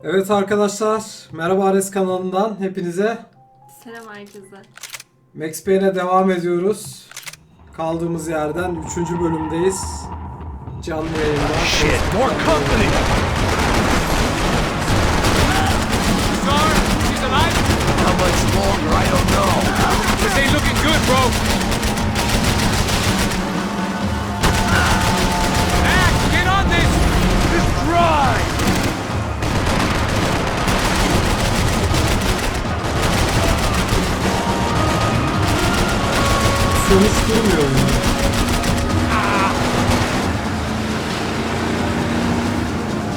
Evet arkadaşlar, merhaba Arez kanalından hepinize. Selam herkese. Max Payne'e devam ediyoruz. Kaldığımız yerden 3. bölümdeyiz. Canlı yayında. Shit, more company. Scar, she's alive? How much longer, I don't know. This ain't looking good, bro. Mac, get on this! Just drive. Sonuç durmuyor ya.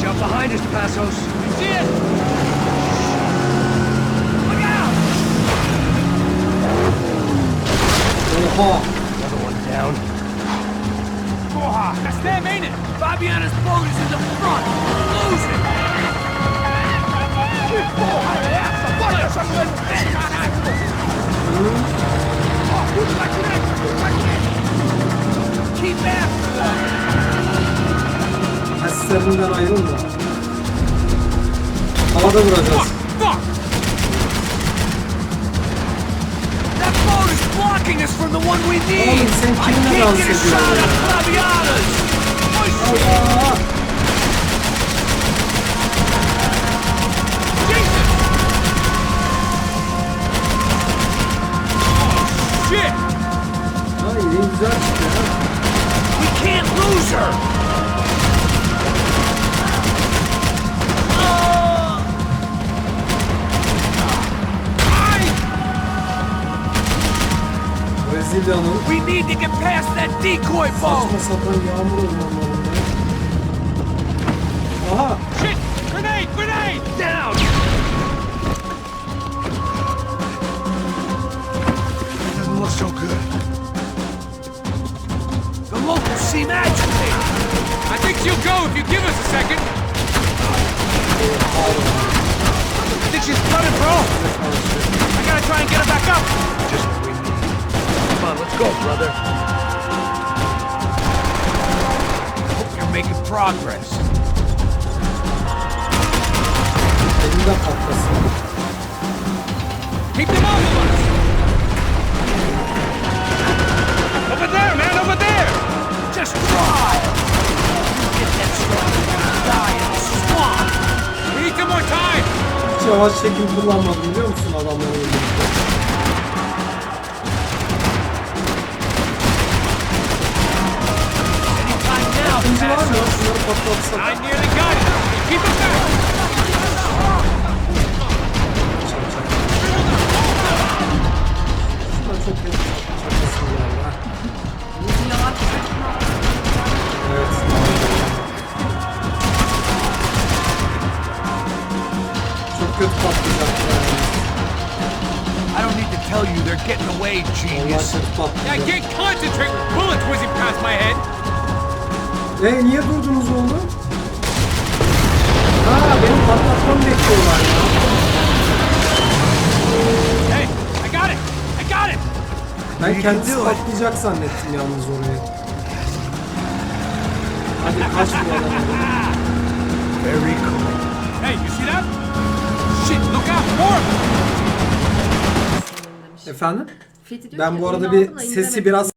Jump behind us, Passos. You see it? Look out! Oha! Another one down. Oh, that's them, ain't it? Fabiana's boat is in the front. Lose it. Keep after them. Hasserinden ayrılma. Havada vuracağız. Fuck! That boat is blocking us from the one we need. Oğlum sen I kiminle can't dans get a ediyorsun shot ya? at Fabiana's. Oh shit! Allah! Jesus! Oh, shit! Ha iyi güzel çıktı ya. We can't lose her. Brezilya'nın We need to get past that decoy boat. saçma sapan yağmur ormanlarında. Aha! Shit! Grenade! Grenade! Down. Doesn't look so good. The locals seem agitated. I think she'll go if you give us a second. I think she's coming, bro. I gotta try and get her back up. Just what we need. Come on, let's go, brother. Hope you're making progress. Elimde patlasın. Keep them off of us! Over there, man! Over there! Just try. Get that strong die in the swamp. We need some more time! Hiç yavaş şekil kullanmadım biliyor musun adamların önünde? Anytime now, İkinci var mı? Passos. Şunları patlatsak. I nearly got it! Keep it back! Şunlar çok şakasın ya. Evet. Çok kötü patlayacaklar. I don't need to tell you they're getting away, Allah genius. kötü I patlayacak. can't concentrate with bullets whizzing past my head! Niye durdunuz oğlum? Ha benim patlatmamı bekliyorlar ya. Hey, I got it! I got it! Ben kendisi patlayacak zannettim yalnız orayı. Hadi kaç buradan. Very cool. Hey, you see that? Shit, look out! More! Efendim? Fethi diyor Ben ki, bu arada oyunu bir aldın da sesi indiremedim. biraz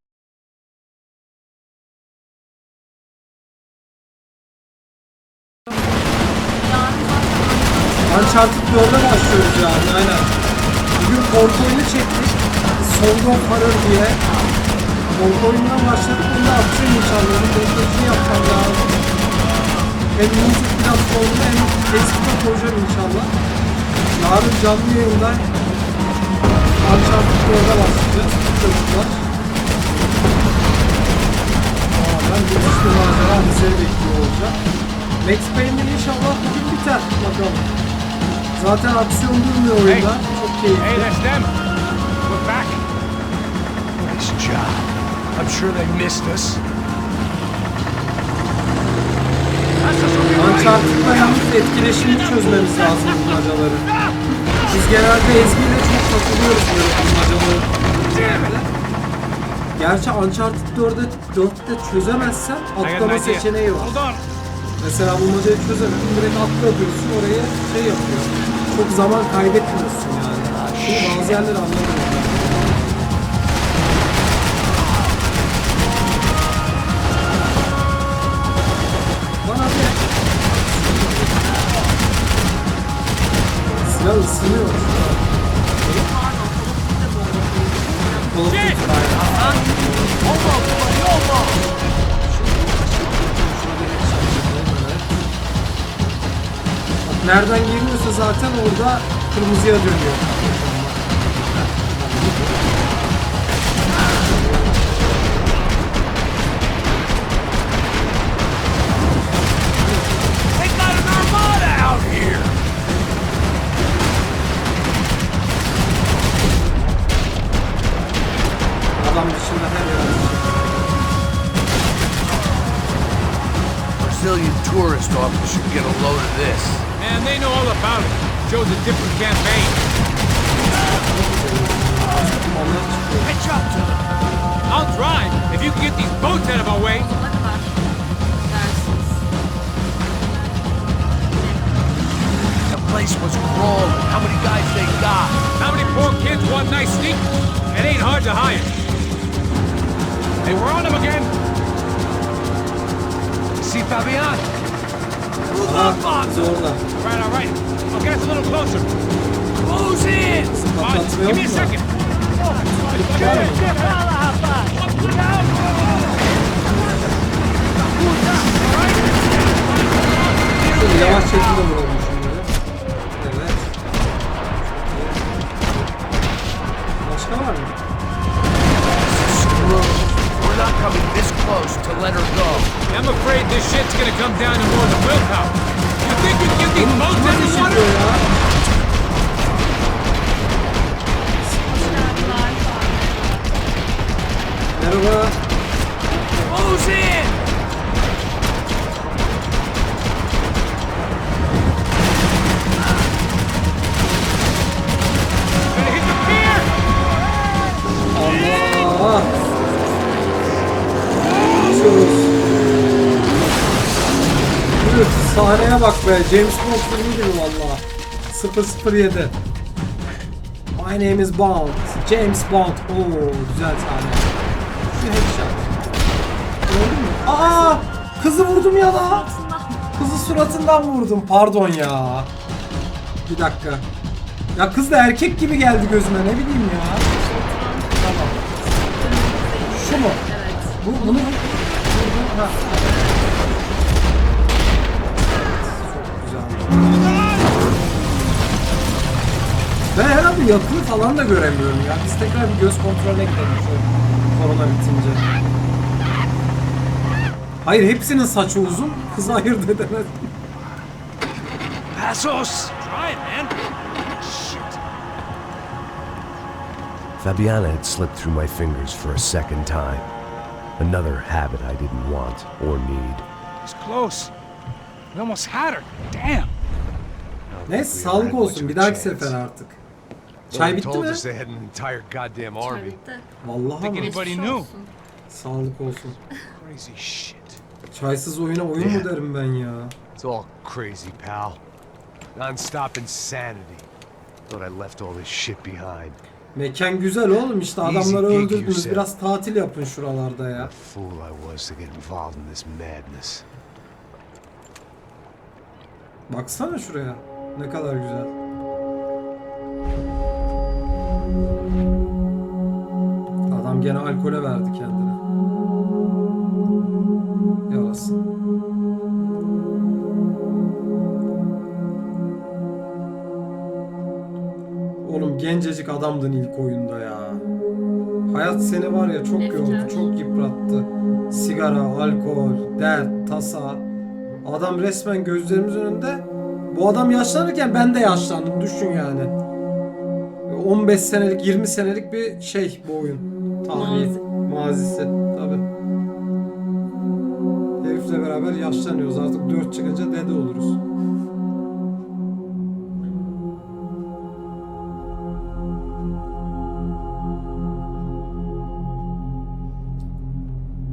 Uncharted 4'e başlıyoruz yani aynen. Bugün korku oyunu çektik. Song of Horror diye. Korku oyunundan başladık. Bunu da atacağım inşallah. Montajını yapacağım lazım. Hem müzik platformuna hem Facebook'a koyacağım inşallah. Yarın canlı yayında Uncharted 4'e başlayacağız. Çocuklar. Ben görüşmek macera bize bekliyor olacak. Max Payne'in inşallah bugün biter. Bakalım. Zaten aksiyon durmuyor oyunda. Çok Hey, keyifli. that's them! We're back! Nice job. I'm sure they missed us. Uncharted'la yalnız etkileşimini çözmemiz lazım bulmacaları. Biz genelde Ezgi ile çok takılıyoruz böyle bulmacaları. Gerçi Uncharted 4'te çözemezsen atlama seçeneği var. Hold on! Mesela bulmacayı çözemedim, direkt atla diyorsun, oraya şey yapıyor. Çok zaman kaybetmiyorsun yani. Şimdi bazı yerleri anlamıyorum. Bana bir silah ısınıyor. Shit! Nereden geliyorsa zaten orada kırmızıya dönüyor. They got an armada out here! Adam dışında her yer. Brazilian tourist office should get a load of this. Man, they know all about it. Shows a different campaign. Catch up to them. I'll drive if you can get these boats out of our way. Ne kadar dersiz. The place was crawling. How many guys they got? How many poor kids want nice sneakers? It ain't hard to hire. Hey, we're on them again. See Fabian? Aha, biz orada. All right. I'll get us a little closer. Close in! All right, give me a second. Şöyle yavaş şekilde vuralım şunları. Evet. Başka var mı? We're not coming this close to let her go. I'm afraid this shit's gonna come down to more than willpower. You think we can get these boats out of the water? Merhaba. Close in! Gonna hit the pier! Allah. Geçiyoruz. Yürü, sahneye bak be. James Bond filmi gibi valla. 007. My name is Bond. James Bond. Oo, güzel sahne. Şu headshot. Gördün mü? Aa! Kızı vurdum ya da. Kızı suratından vurdum. Pardon ya. Bir dakika. Ya kız da erkek gibi geldi gözüme. Ne bileyim ya. Tamam. Şu mu? Evet. Bunu ha. Çok güzel. Ben herhalde yakını falan da göremiyorum ya. Biz tekrar bir göz kontrolüne gidelim şu korona bitince. Hayır, hepsinin saçı uzun. Kızı ayırt edemez. Passos! Try it, man. Shit. Fabiana had slipped through my fingers for a second time. Another habit I didn't want or need. It's close. We almost had her. Damn. Neyse, sağlık olsun. Bir dahaki sefer artık. Çay bitti mi? Told us they had an entire goddamn army. Bitti. Vallahi Think mi? anybody Geçmiş knew? olsun. Sağlık olsun. Crazy shit. Çaysız oyuna oyun mu derim ben ya? It's all crazy, pal. Non-stop insanity. Thought I left all this shit behind. Mekan güzel oğlum, işte adamları Easy gig, öldürdünüz. you Biraz tatil yapın şuralarda ya. What a fool I was to get involved in this madness. Baksana şuraya. Ne kadar güzel. Adam gene alkole verdi kendini. Yarasın. Oğlum gencecik adamdın ilk oyunda ya. Hayat seni var ya çok yordu, çok yıprattı. Sigara, alkol, dert, tasa. Adam resmen gözlerimizin önünde. Bu adam yaşlanırken ben de yaşlandım, düşün yani. 15 senelik, 20 senelik bir şey bu oyun. Tarihi, mazisi tabi. Herifle beraber yaşlanıyoruz, artık 4 çıkınca dede oluruz.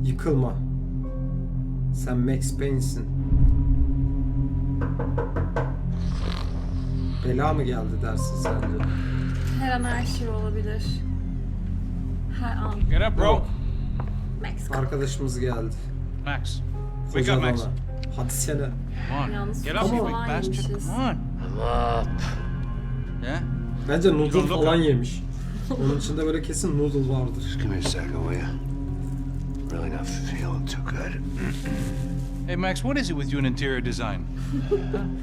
Yıkılma. Sen Max Payne'sin. Bela mı geldi dersin sence? Her an her şey olabilir. Her an. Get up, bro. Max. Arkadaşımız geldi. Max. Wake Koca up, Max. adama. Hadi sene. Come on. Yalnız Get up, sus you falan big bastard. yemişiz. Come on. Yeah? Bence noodle Don't look falan up. yemiş. Onun içinde böyle kesin noodle vardır. Give me a second, will you? Really not feeling too good. Hey, Max, what is it with you and interior design?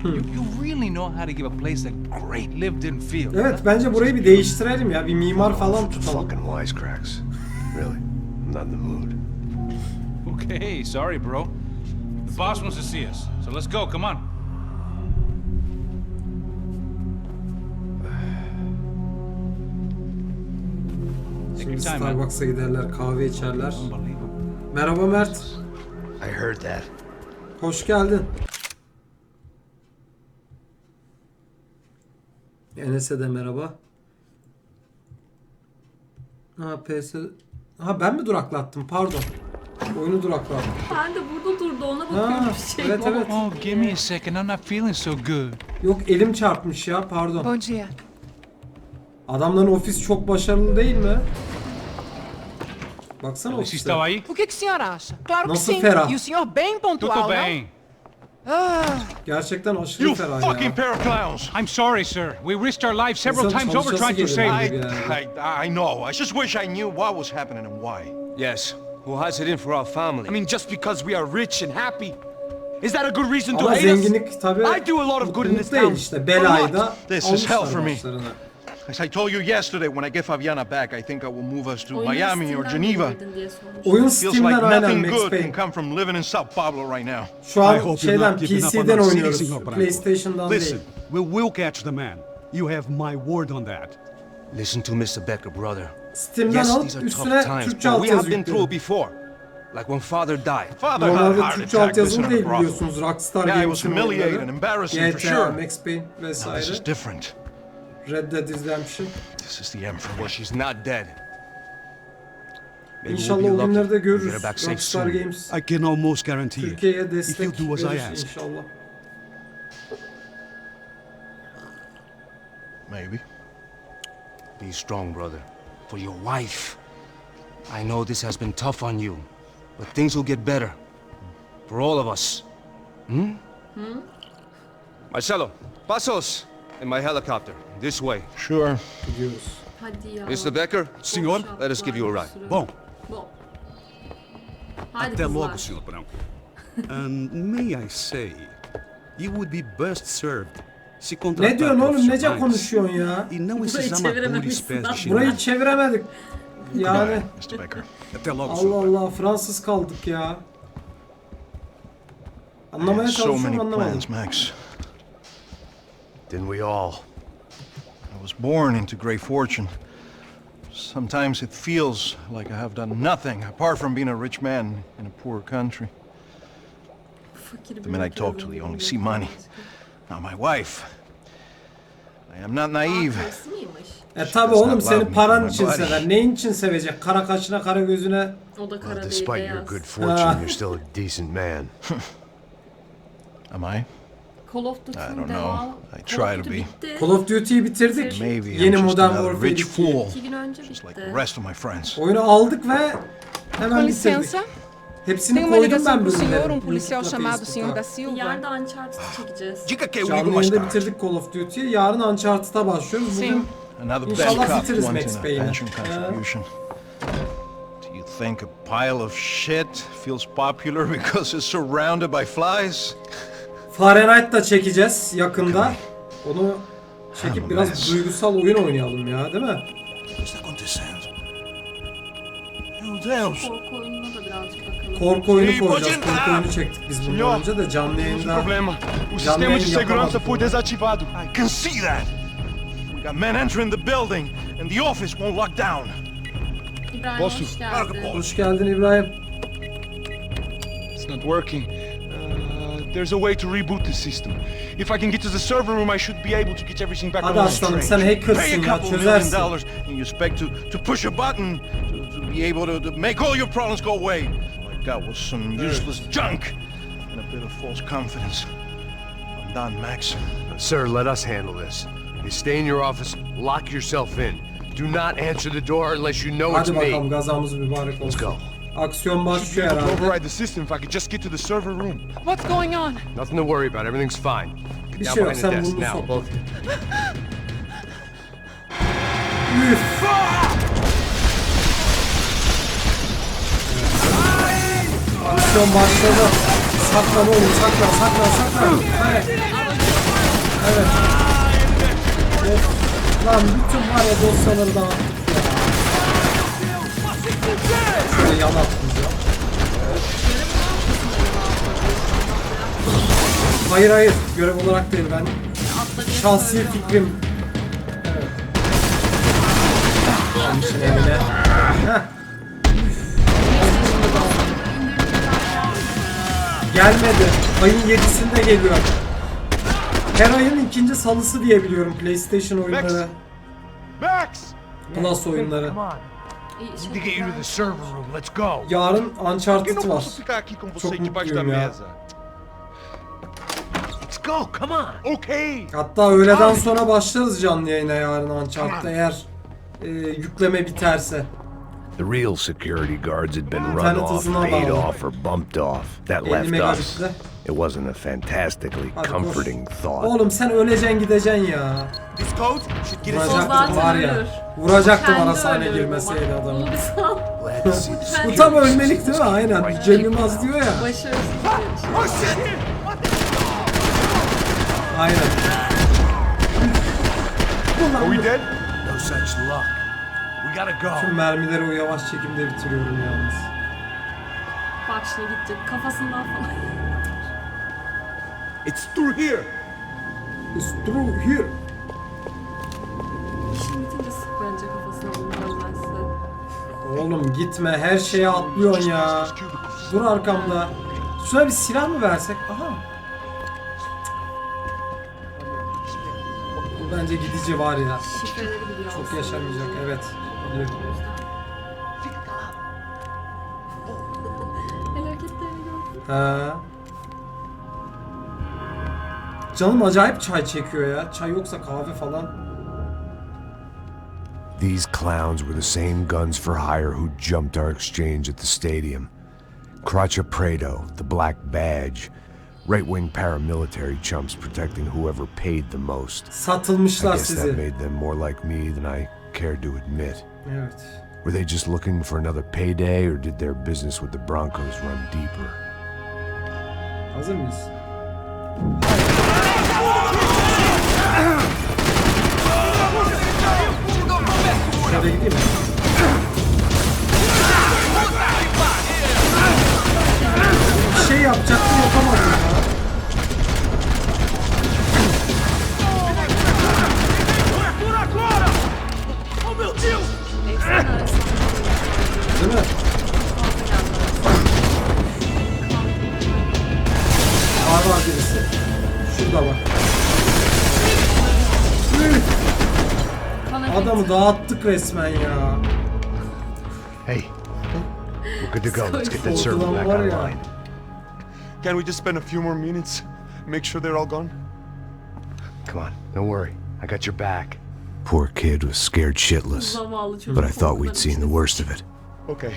You really know how to give a place a great lived-in feel. Evet, bence burayı bir değiştirelim ya. Bir mimar falan tutalım. Fucking wisecracks. Really, I'm not in the mood. Okay, sorry, bro. The boss wants to see us, so let's go. Come on. Take your Şimdi time, man. Starbucks'a giderler, kahve içerler. Unbelievable. Merhaba Mert. I heard that. Hoş geldin. Enes'e de merhaba. Ha ben mi duraklattım? Pardon. Oyunu duraklattım. Ben de burada durdu ona bakıyorum bir şey evet, mi evet. oldu Oh, diye. give me a second. I'm not feeling so good. Yok elim çarpmış ya, pardon. Bom dia. Adamların ofis çok başarılı değil mi? Baksana Você ofise. estava aí? O que o senhor acha? Claro que Nossa, sim. fera. E o senhor bem pontual, Tudo não? bem. Gerçekten aşırı You ferah fucking ya. pair of clowns! I'm sorry, sir. We risked our lives several İnsanın times over çalışası trying to gelir save gibi you. yani. I know. I just wish I knew what was happening and why. Yes, who has it in for our family? I mean, just because we are rich and happy, is that a good reason to Ama hate us? zenginlik tabii I do a lot of good in mutluluk this değil town. işte. Belayı da This is hell almışlar for me. başlarına. As I told you yesterday, when I get Fabiana back, I think I will move us to Oyunu Miami or Steam'den Geneva. indirdin diye sormuş. Oyun Feels like Steam'den aynen nothing Max good can Payne. come from living in Sao Pablo right now. Şu I an hope you're şeyden not giving up on PC'den our city, oynuyoruz. Senor Branco. PlayStation'dan Listen, değil. we will catch the man. You have my word on that. Listen to Mr. Becker, brother. Steam'den Yes, alıp these are tough üstüne times, Türkçe but we have altyazı been through it yüklüyorum. before. Like when father died. Father had a Normalde heart Türkçe attack altyazılı visiting değil a brothel. biliyorsunuz. Rockstar Yeah, it was Games'in humiliating and oyunları. embarrassing for GTA, sure. Max Payne Now this vesaire. is different. Red Dead izlemişim. This is the Emperor. Well, she's not dead. Maybe İnşallah we'll o be lucky günleri de and get görürüz. her back safe Rockstar soon. Games I can almost guarantee it. Türkiye'ye If destek you do as I verir ask. inşallah. Maybe. Be strong, brother. For your wife. I know this has been tough on you, but things will get better. For all of us. Marcelo, pasos in my helicopter. This way. Sure. Gidiyoruz. Hadi ya. Mr. Becker, Senhor, let us give you a ride. Bom, Bom. Hadi até kızlar. logo, Senhor Branco. And may I say, you would be best served se contratar Ne diyorsun oğlum? Nece profissionais konuşuyorsun ya? e não Burayı esses amadores çevirememişsin pés de lan. chinelo. Burayı çeviremedik. Yani Mr. Becker. Até logo, Allah Senhor Branco. Allah Fransız kaldık ya. I Anlamaya had so many çalışıyorum anlamadım. plans, Max. Didn't we all? I was born into great fortune. Sometimes it feels like I have done nothing apart from being a rich man in a poor country. Fakir The men I talk to, they only see money. Now my wife. I am not naive. Karısı mıymış? Tabi does oğlum not seni love me paran for my için body. sever. Neyin için sevecek? Kara kaşına kara gözüne. O da kara Well, değil despite your beyaz. good fortune, you're still a decent man. Am I? Call of I Duty'nin don't know. devamı. I Call try of to Duty be. bitti. Call of Duty'yi bitirdik. Maybe Yeni I'm just Modern another Warfare rich 2'yi. fool. 2 gün önce Just like bitti. the rest of my friends. Oyunu aldık ve hemen Com bitirdik. licença, Hepsini tem uma koydum ligação ben pro senhor, bölümleri. policial YouTube'da, chamado Senhor da Facebook'ta. Silva. Yarın da Uncharted çekeceğiz. Diga que eu ligo Canlı mais yayında tarde. bitirdik Call of Duty'yi. Yarın Uncharted'a başlıyoruz. Bugün Sim. Another İnşallah bad cop bitiririz wanting Max a Payne'i. pension contribution. Do you think a pile of shit feels popular because it's surrounded by flies? Fahrenheit da çekeceğiz yakında. Onu çekip biraz Mess. duygusal oyun oynayalım ya, değil mi? What's that going to sound? Hell Deus! Korku oyununa da birazcık bakalım. Korku oyunu Ey, koyacağız. bacım, Korku oyunu çektik biz bundan Senhor, önce de canlı yayında. problema. O Canlı sistema yayın de segurança yapamadık foi onu. desativado. I can see that. We got men entering the building and the office won't lock down. İbrahim hoş geldin. Hoş geldin İbrahim. It's not working. There's a way to reboot the system. If I can get to the server room, I should be able to get everything back Hadi on aslanım sen Pay hackersın a ya, couple $1 çözersin. million and you expect to push a button to be able to make all your problems go away. All I got was some useless junk and a bit of false confidence. I'm done, Max. Sir, let us handle this. You stay in your office, lock yourself in. Do not answer the door unless you know it's Hadi bakalım me. gazamız mübarek olsun. Let's go. Aksiyon başlıyor To herhalde. override the system if I could just get to the server room. What's going on? Nothing to worry about. Everything's fine. Get Bir down şey yok, behind the sen desk bunu now, sok. both of you. Üf. Aksiyon başladı. Saklan oğlum, saklan. Evet. Evet. Of. Lan bütün var ya dosyaları dağıttık ya. Şöyle yan attınız ya. Hayır. Görev olarak değil ben. Şahsi fikrim. Evet. Almışın eline. Heh. Gelmedi. Ayın 7'sinde geliyor. Her ayın ikinci salısı diye biliyorum PlayStation oyunları. Max! Plus oyunları. Come on. Need to get you to the server room. Let's go. Yarın Eu Uncharted não var. posso ficar aqui com você Çok debaixo da mutluyum ya. mesa. Let's go. Come on. Okay. Hatta öğleden sonra başlarız canlı yayına yarın Uncharted eğer yükleme biterse. The real security guards had been run İnternet off, hızına paid bağlı. off, or bumped off. That 50 left us. megabitle. It wasn't a fantastically Hadi comforting koş. thought. Oğlum sen öleceksin gideceksin ya. This code should get us Vuracaktım zaten var ya. ölür. Vuracaktım Kendi arasane ölür girmeseydi baba. adamı. Bunu bir sal. Let's see. Bu tam ölmelik değil mi? Aynen. Cem Yılmaz diyor ya. Başarısız bir şey. Aynen. Are we dead? No such luck. We gotta go. Tüm mermileri o yavaş çekimde bitiriyorum yalnız. Bak şimdi gidecek kafasından falan. It's through here. It's through here. İşin bitince sık bence kafasına bunu ben size. Oğlum gitme, her şeye atlıyorsun ya. Dur arkamda. Şuna bir silah mı versek? Aha. Bu bence gidici var ya. Şifreleri biliyor. Çok yaşamayacak, evet. Biliyorum. El hareketlerini gördüm. Ha. Canım acayip çay çekiyor ya. Çay yoksa kahve falan. These clowns were the same guns for hire who jumped our exchange at the stadium. Crotcha Prado, the Black Badge, right-wing paramilitary chumps protecting whoever paid the most. I Satılmışlar guess that sizi. made them more like me than I cared to admit. Evet. Were they just looking for another payday, or did their business with the Broncos run deeper? Hazır mıyız? Şöyle gideyim mi? Bir şey yapacaktım yapamadım ya. Ekstra arasında. Değil mi? Var birisi. Şurada bak. Adamı dağıttık resmen ya. Hey, we're good to go. Let's get that server Korkudan back var ya. online. Can we just spend a few more minutes? Make sure they're all gone? Come on, don't worry. I got your back. Poor kid was scared shitless, Zavallı çocuk but I thought we'd korkudan seen the worst of it. Okay.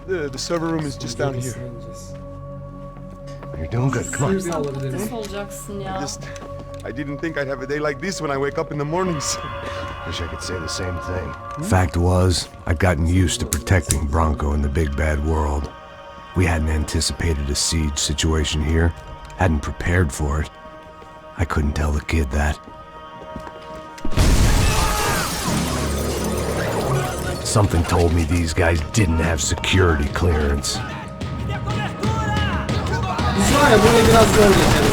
The server room is just down here. You're doing good. Come on. Suyu bir alabilir miyim? Nasıl olacaksın ya? I didn't think I'd have a day like this when I wake up in the mornings. Wish I could say the same thing. Fact was, I'd gotten used to protecting Bronco in the big bad world. We hadn't anticipated a siege situation here, hadn't prepared for it. I couldn't tell the kid that. Something told me these guys didn't have security clearance. Biz var ya buraya biraz zor geçeriz.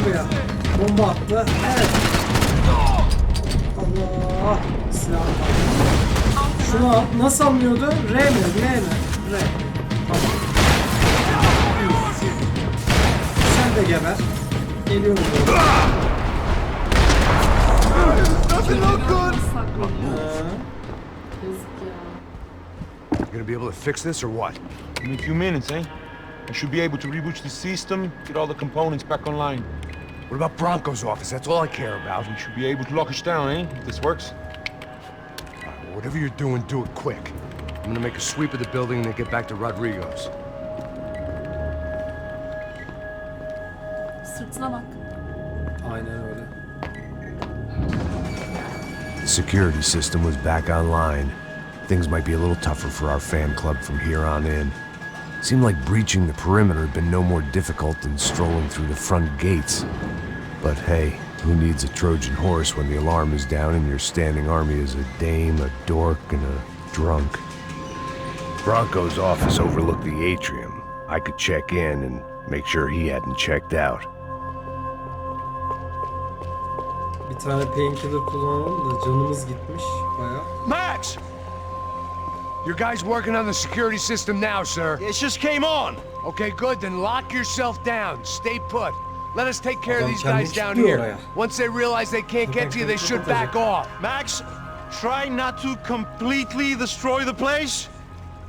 şuraya. Bomba attı. Evet. Allah. Silah var. Şunu al. Nasıl alınıyordu? R mi? R mi? R. Tamam. Sen de geber. Geliyorum. You gonna be able to fix this or what? In a few minutes, eh? I should be able to reboot the system, get all the components back online. What about Bronco's office? That's all I care about. We should be able to lock us down, eh? If this works. Well, whatever you're doing, do it quick. I'm gonna make a sweep of the building and then get back to Rodrigo's. Sırtına bak. Aynen öyle. The security system was back online. Things might be a little tougher for our fan club from here on in. Seemed like breaching the perimeter had been no more difficult than strolling through the front gates. But hey, who needs a Trojan horse when the alarm is down and your standing army is a dame, a dork, and a drunk? Bronco's office overlooked the atrium. I could check in and make sure he hadn't checked out. Bir tane painkiller kullanalım da canımız gitmiş bayağı. Max! Your guys working on the security system now, sir. It just came on. Okay, good. Then lock yourself down. Stay put. Let us take care of Adam these guys kendini down kilitliyor here. oraya. Once they realize they can't get to you, they should back off. Max, try not to completely destroy the place.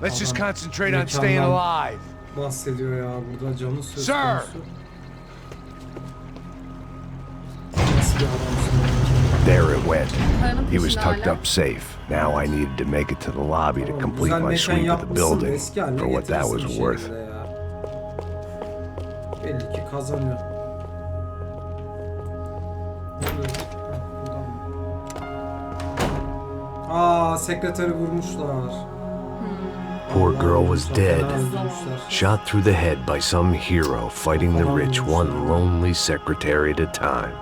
Let's just Adam concentrate on staying mükemmel alive. bahsediyor ya burada canı söz Sir! konusu. Nasıl bir adamsın? There it went. Paranın He was peşinde tucked hala. up safe. Now I needed to make it to the lobby to complete Güzel my mekan sweep of the yapmışsın da building eski haline for what that was getirirsin worth. şeyleri ya. Belli ki kazanıyor. Ne oluyor? Ha, buradan mı? Aa, sekreteri vurmuşlar. Poor girl was Vurmuşlar, dead. fena öldürmüşler. Shot through the head by some hero fighting the rich one lonely secretary at a time.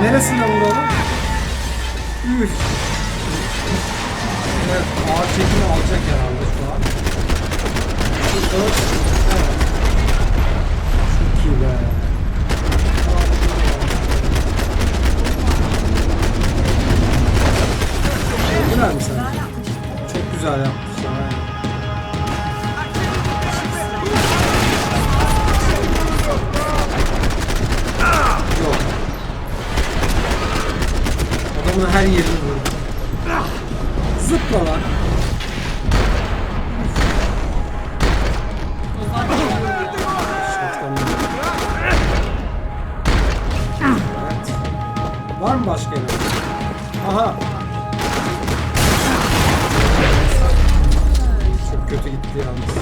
Neresine vuralım? Üf. Evet, ağır çekimi alacak herhalde şu an. Şurada. Evet. Çok iyi be. Güzel mi sen? Çok güzel yapmışlar. Aynen. Yok. Adamın her yerini vurdu. Zıpla lan. Evet. Var mı başka yere? Aha. Çok kötü gitti yalnız.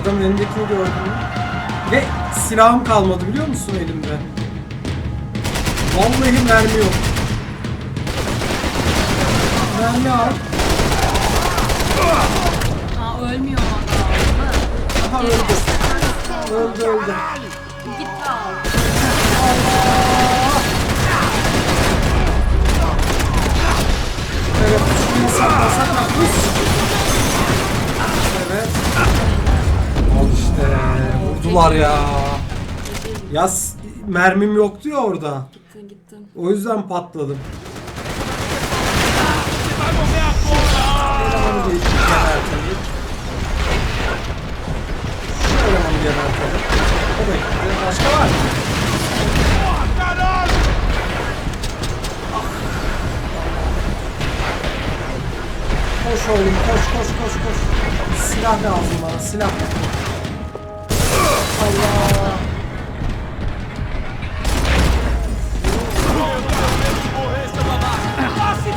Adamın elindekini gördün mü? Ve silahım kalmadı biliyor musun elimde? Vallahi mermi yok. Mermi al. Aa, ölmüyor adam. Aha öldü. Öldü. Git al. Allah! Evet, şunu sakla. Evet. Al işte. Vurdular ya. Yaz mermim yoktu ya orada. Gittin. O yüzden patladım. Elemanı da iki gebertelim. Şu elemanı gebertelim. O da gitti. Başka var mı? Koş oğlum, koş. Silah lazım bana, silah. Allah.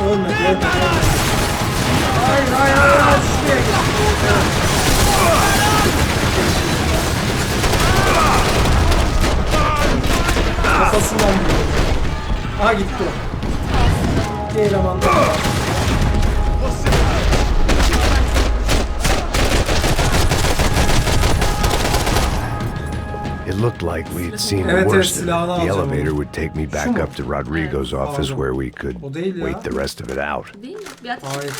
Ölmedi. Hayır. Şuraya git. Evet. Kafasından vuruyor. Aha gitti o. Bir eleman da var. It looked like we'd seen the Evet, worst of it. silahını The alacağım elevator onu. would take me back Şu mu? up to Rodrigo's office Aldım. where we could O değil ya. wait the rest of it out. Değil mi? Bir ateş. Hayır.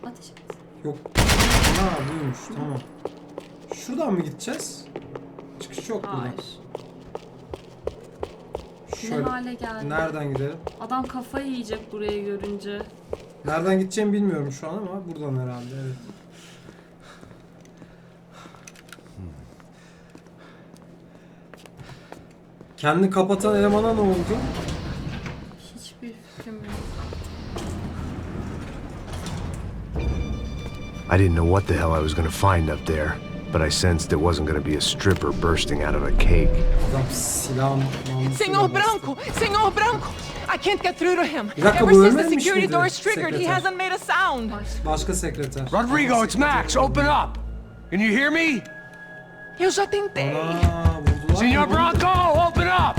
Ateş et. Yok. Ha buymuş. Tamam. Şuradan mı gideceğiz? Çıkış yok burada. Hayır. Ne Şöyle. hale geldi. Nereden gidelim? Adam kafayı yiyecek burayı görünce. Nereden gideceğimi bilmiyorum şu an ama buradan herhalde, evet. Kendini kapatan elemana ne oldu? Hiçbir fikrim yok. I didn't know what the hell I was gonna find up there, but I sensed it wasn't gonna be a stripper bursting out of a cake. Adam silahın Senor Branco! Senor Branco! I can't get through to him. Bir dakika, Ever bu since the ölmemiş security miydi door is triggered, he sekreter? hasn't made a sound. Başka sekreter. Rodrigo, it's Max. Open up. Can you hear me? Eu já tentei. Aa, vurdular Senor mı? Branco, open up.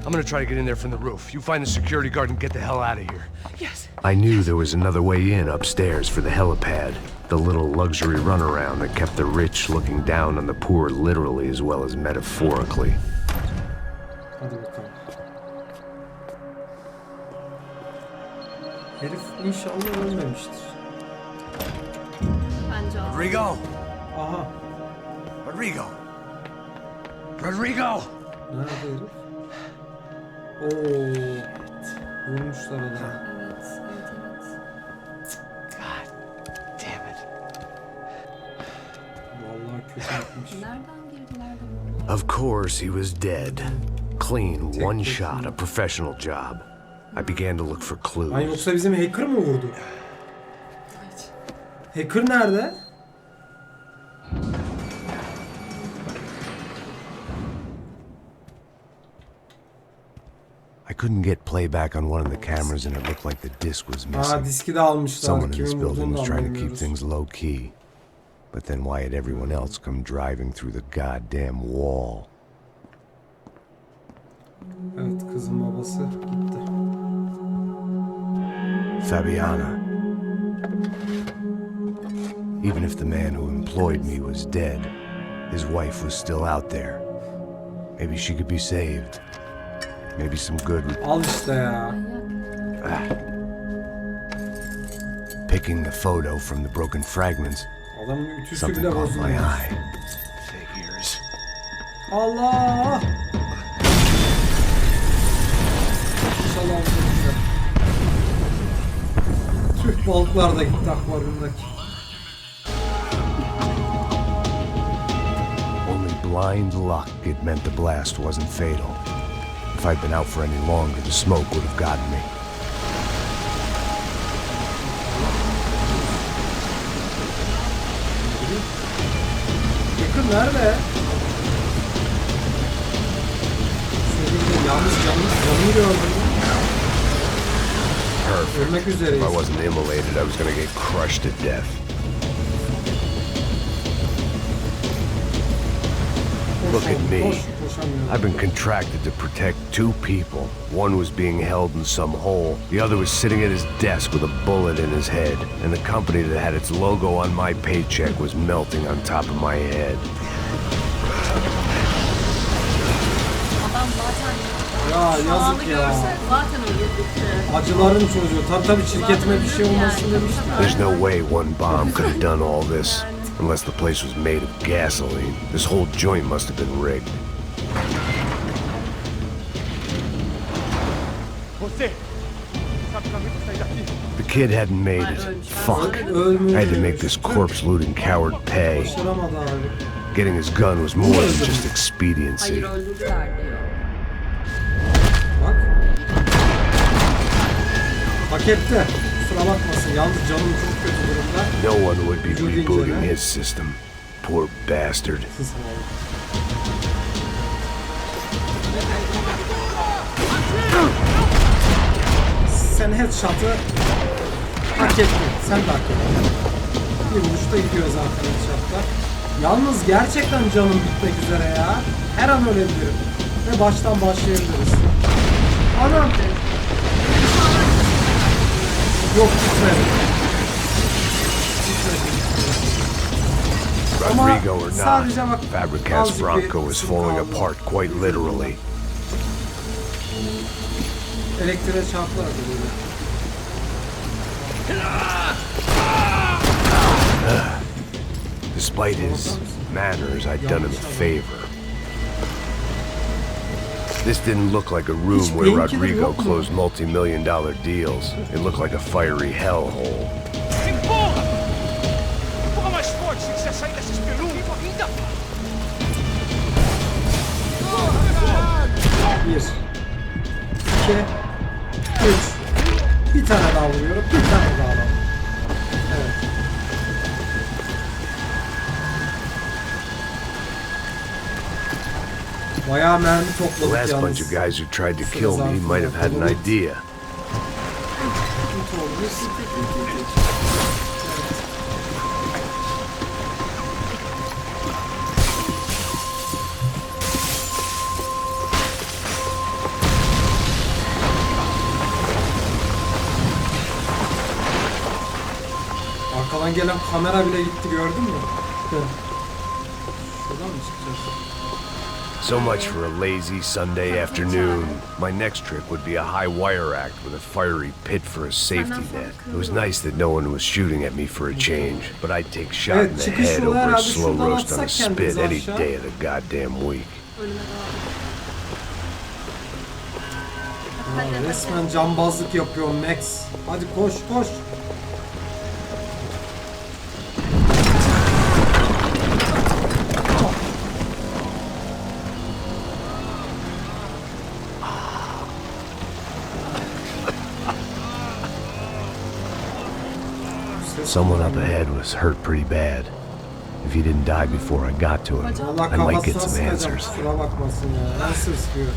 I'm gonna try to get in there from the roof. You find the security guard and get the hell out of here. Yes. I knew there was another way in upstairs for the helipad, the little luxury runaround that kept the rich looking down on the poor literally as well as metaphorically. Hadi bakalım. Herif inşallah ölmemiştir. Bence aldım. Rodrigo. Aha. Rodrigo. Rodrigo. Nerede herif? Oo. Vurmuşlar adamı. Evet, evet, evet. God damn it. Vallahi kötü yapmış. Nereden girdiler de vurdular? Of course, he was dead. Clean, one shot, a professional job. I began to look for Ay clues. yoksa bizim hacker mı vurdu? Hacker nerede? I couldn't get playback on one of the cameras and it looked like the disc was Aa, missing. diski de almışlar. Someone in this Kimin building vurduğunu was da trying to keep anlamıyoruz. things low key. But then why had everyone else come driving through the goddamn wall? Evet, kızın babası gitti. Fabiana. Even if the man who employed me was dead, his wife was still out there. Maybe she could be saved. Maybe some good would... Al işte ya. Picking the photo from the broken fragments, Adamın ütüsü something bile caught my bozulmuş. eye. Figures. Allah! İnşallah olacak. Tüh, balıklar da gitti akvaryumdaki. Only blind luck it meant the blast wasn't fatal. If I'd been out for any longer, the smoke would have gotten me. Yakın nerede? Sevgili yalnız canını gördüm. Perfect. Ölmek If üzereyiz. I wasn't immolated, I was gonna get crushed to death. Look at me. Koşamıyorum. I've been contracted to protect two people. One was being held in some hole. The other was sitting at his desk with a bullet in his head. And the company that had its logo on my paycheck was melting on top of my head. Adam zaten Ya şu anı yazık ya. görse zaten ölürdü. Acıların çocuğu. Tabii çirketme bir şey olmasın demiştim. There's no way one bomb could have done all this. Unless the place was made of gasoline. This whole joint must have been rigged. The kid hadn't made it. Fuck. I had to make this corpse-looting coward pay. Başaramadı abi. Getting his gun was more than just expediency. Hayır öldürdüler diyor. Bak. Hak etti. Kusura bakmasın. Yalnız canım çok kötü durumda. No one would be rebooting his system. Poor bastard. Sen headshot'ı hak ettin. Sen de hak ettin. Bir vuruşta gidiyor zaten headshot'lar. Yalnız gerçekten canım bitmek üzere ya. Her an ölebilirim. Ve baştan başlayabiliriz. Adam. Yok gitmedi. Gitmedi. Ama Rodrigo or sadece not, bak Fabregas azıcık bir Bronco is kısım falling kaldı. apart quite literally. Elektriğe çarptılar böyle. Despite his manners, I'd done him a favor. This didn't look like a room where Rodrigo closed multi-million-dollar deals. It looked like a fiery hellhole. Empurra! Empurra mais forte se quiser sair dessa espelunca. Bir, iki, üç. Bir tane daha vuruyorum, bir tane daha alalım. Evet. Bayağı mermi The topladık last yalnız. bunch of guys who tried to kill me might have had an idea. Arkadan gelen kamera bile gitti, gördün mü? Şuradan mı çıkacağız? So much for a lazy Sunday afternoon. My next trick would be a high wire act with a fiery pit for a safety net. It was nice that no one was shooting at me for a change, but I'd take shot in the head over a slow roast on a spit any day of the goddamn week. Ya, resmen cambazlık yapıyor Max. Hadi koş koş. Someone up ahead was hurt pretty bad. If he didn't die before I got to him, Allah I might get kafasına some sıkacak, answers. kusura bakmasın ya. Answer sıkıyor.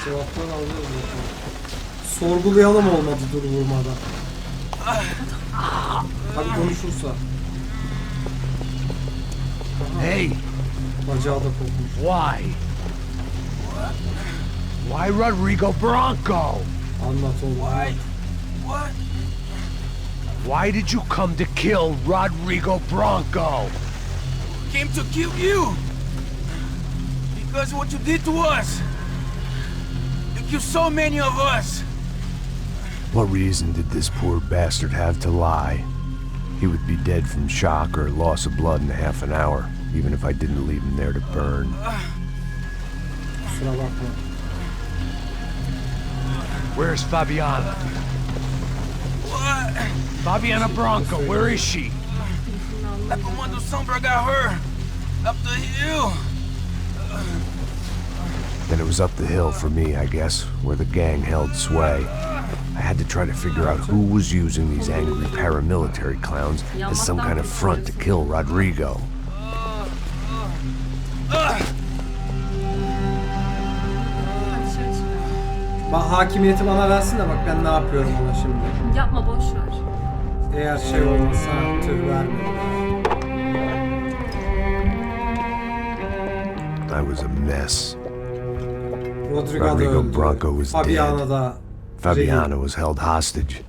Cevapları alıyoruz zaten. Sorgulayalım olmadı dur vurmadan. Hadi konuşursa. Hey, Bacağı da kopmuş. why? Why Rodrigo Bronco? Anlat oğlum. Anlat. Why did you come to kill Rodrigo Bronco? Came to kill you because of what you did to us. You killed so many of us. What reason did this poor bastard have to lie? He would be dead from shock or loss of blood in half an hour, even if I didn't leave him there to burn. Kusura bakma. Where's Fabiana? What? Fabiana Bronco, where is she? Like when the Sombra got her up the hill. Then it was up the hill for me, I guess, where the gang held sway. I had to try to figure out who was using these angry paramilitary clowns as some kind of front to kill Rodrigo. Hakimiyeti bana versin de bak ben ne yapıyorum ona şimdi. Yapma, boş ver. Eğer şey olmasa tüh vermedim. I was a mess. Rodrigo Bronco was Fabiana dead. da Fabiana was held hostage.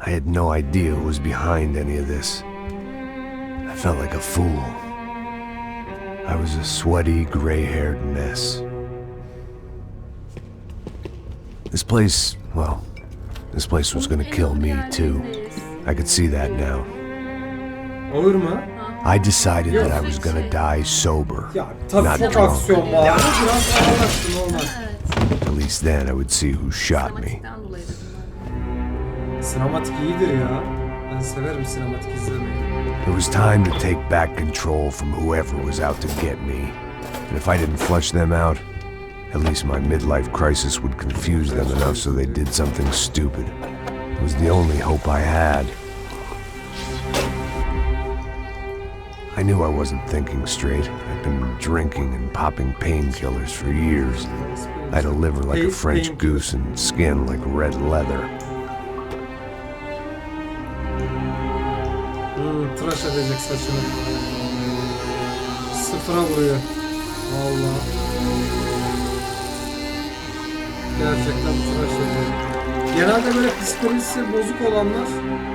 I had no idea who was behind any of this. I felt like a fool. I was a sweaty, gray-haired mess. This place, well, this place was gonna kill me too. I could see that now. Olur mu? I decided that I was gonna die sober, Ya tabii not çok drunk. aksiyon var. Biraz ağırlaştı normal. At least then I would see who shot me. Sinematikten dolayı da bunlar. Sinematik iyidir ya. Ben severim sinematik izlemeyi. It was time to take back control from whoever was out to get me. And if I didn't flush them out, at least my midlife crisis would confuse them enough so they did something stupid. It was the only hope I had. I knew I wasn't thinking straight. I'd been drinking and popping painkillers for years. I had a liver like a French goose and skin like red leather. Tıraş edecek saçını. Sıfıra vuruyor. Vallahi. Gerçekten tıraş ediyor. Genelde böyle psikolojisi bozuk olanlar,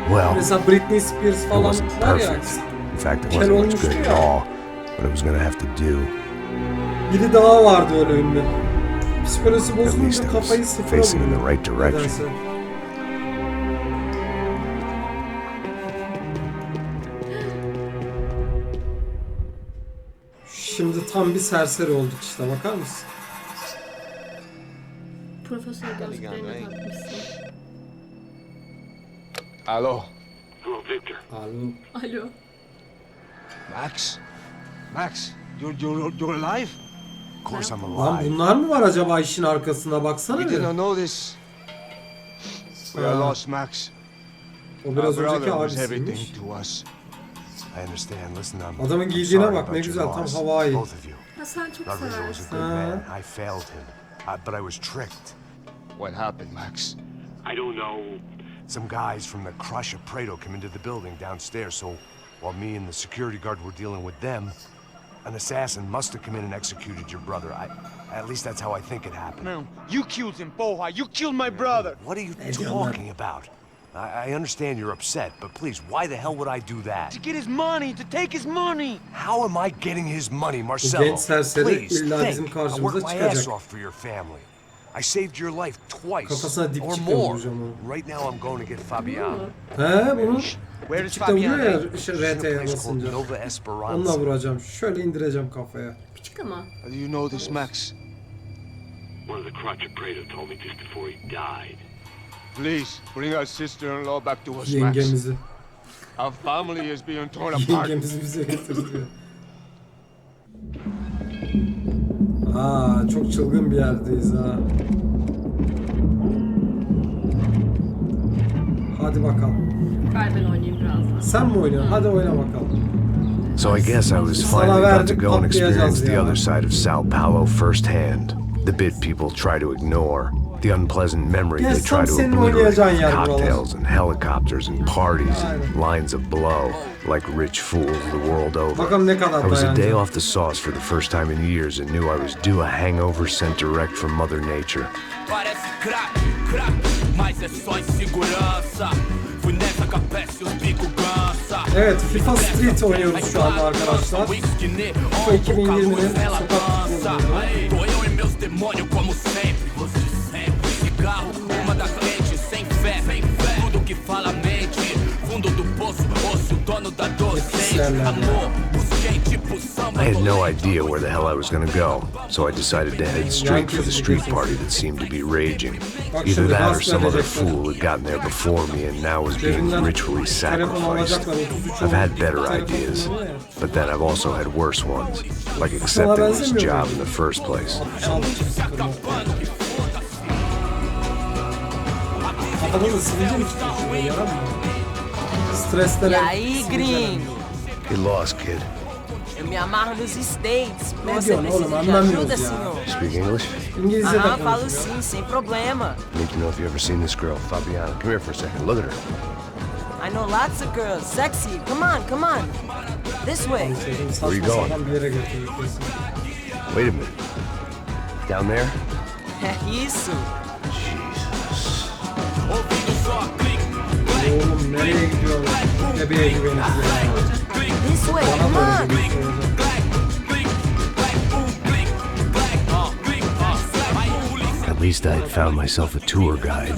Well, mesela Britney Spears it falan wasn't var ya, perfect. In fact, it kel wasn't much olmuştu good at ya. all. what I was gonna have to do. Biri daha vardı öyle ünlü. Psikolojisi At least bozulunca I kafayı was sıfıra facing in the vuruyor. right direction. Nedense. Şimdi tam bir serseri olduk işte, bakar mısın? Profesör gözlüklerini takmışsın. Hello. Hello, Victor. Alo. Alo. Max? Max, you're alive? Of course I'm Lan alive. bunlar mı var acaba işin arkasına, baksana We bir. did not know this. We are lost, Max. O biraz Our önceki brother was abisiymiş. everything to us. I understand. Listen, I'm Adamın giydiğine sorry bak, about ne your güzel, tam loss, Hawaii. both of you. Ha, sen çok Rodrigo was a seversin. good man. I failed him, but I was tricked. What happened, Max? I don't know. Some guys from the Crush of Prado came into the building downstairs, so while me and the security guard were dealing with them, an assassin must have come in and executed your brother. At least that's how I think it happened. Man, you killed him, Boha. You killed my brother. What are you talking about? I understand you're upset, but please, why the hell would I do that? To get his money, to take his money. How am I getting his money, Bu Marcelo? genç serseri Please illa bizim think. I karşımıza worked my ass çıkacak. off for your family. I saved your life twice Kafasına or dipçikle more. vuracağım onu. Right now I'm going to get Fabian. He bunu Where is dipçikle vuruyor Fabian? ya She's işte in a RT'ye place called basınca. Nova Onunla Esperanza. vuracağım. Şöyle indireceğim kafaya. Küçük ama. Do you know this, Max? One of the Crotch of Prado told me just before he died. Please, bring our sister-in-law back to us, Max. Yengemizi. Our family is being torn apart. Yengemizi bize getirdi. Aa, çok çılgın bir yerdeyiz ha. Hadi bakalım. Ver ben oynayayım birazdan. Sen mi oynuyorsun? Hadi oyna bakalım. So I guess I was Sana finally about to verdik, go and experience patlayacağız the ya. other side of Sao Paulo firsthand. The bit people try to ignore. The unpleasant memory Yes, they try to senin obliterate oynayacağın with yer buralar. cocktails and helicopters and parties and Aynen. lines of blow, like rich fools the world over. Bakalım ne kadar I was a day dayanacak. off the sauce for the first time in years and knew I was due a hangover sent direct from Mother Nature. Parece crack, crack, mas é só insegurança. Fui nessa capeste os bico gansa. Evet, FIFA Street oynuyoruz şu anda arkadaşlar. FIFA 2020'nin sokak futbolu. Tô eu e meus demônios como sempre. Cigarro, uma da frente, sem fé. Tudo que fala mente. Fundo do poço, osso, dono da docente. Amor, busquei tipo samba. I had no idea where the hell I was gonna go, so I decided to head straight for the street party that seemed to be raging. Either that or some other fool had gotten there before me and now was being ritually sacrificed. I've had better ideas, but then I've also had worse ones, like accepting this job in the first place. Kafanı ısınınca mı çıkıyor? Yarar mı? Stresten. E aí, gringo? Get lost, kid. Eu me amarro nos States. Ne Você diyorsun oğlum, precisa de anlamıyoruz ajuda, ya. senhor? Speak English? İngilizce de Aham, falo konuşuyor. sim, sem problema. Need to know if you ever seen this girl, Fabiana. Come here for a second. Look at her. I know lots of girls. Sexy. Come on, come on. This way. Sözüm Where you saçma going? sapan bir yere götürdük kesin. Wait a minute. Down there? É isso. Jesus. Oğlum nereye gidiyorlar? Bebeğe güvenip ya. This way, Bana come böyle on. bir şey olacak. At least I had found myself a tour guide.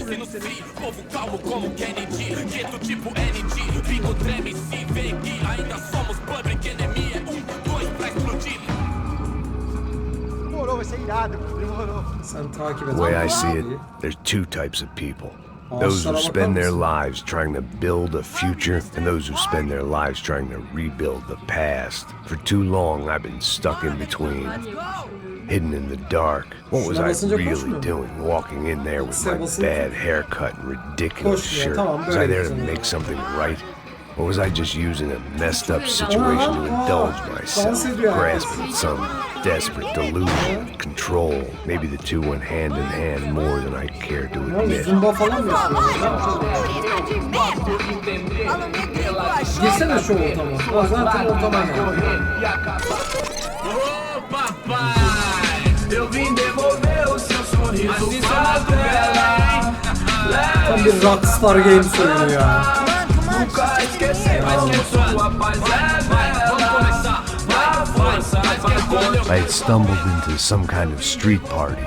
Sen takip et. The way I see it, there's two types of people. Those who spend their lives trying to build a future, and those who spend their lives trying to rebuild the past. For too long, I've been stuck in between, hidden in the dark. What was I really doing, walking in there with my bad haircut and ridiculous shirt? Was I there to make something right? Or was I just using a messed up situation to indulge myself, grasping at some desperate delusion, control? Maybe the two went hand in hand more than I care to admit. Zumba falan mı yapıyorsun? Girsene şu ortama. O zaten ortama geldi. Ô papai, eu vim devolver o seu sorriso favela. Tam bir Rockstar Games oyunu ya. Nunca esquecer, mas que sua paz é bela. Vamos começar, vai, vai. I had stumbled into some kind of street party.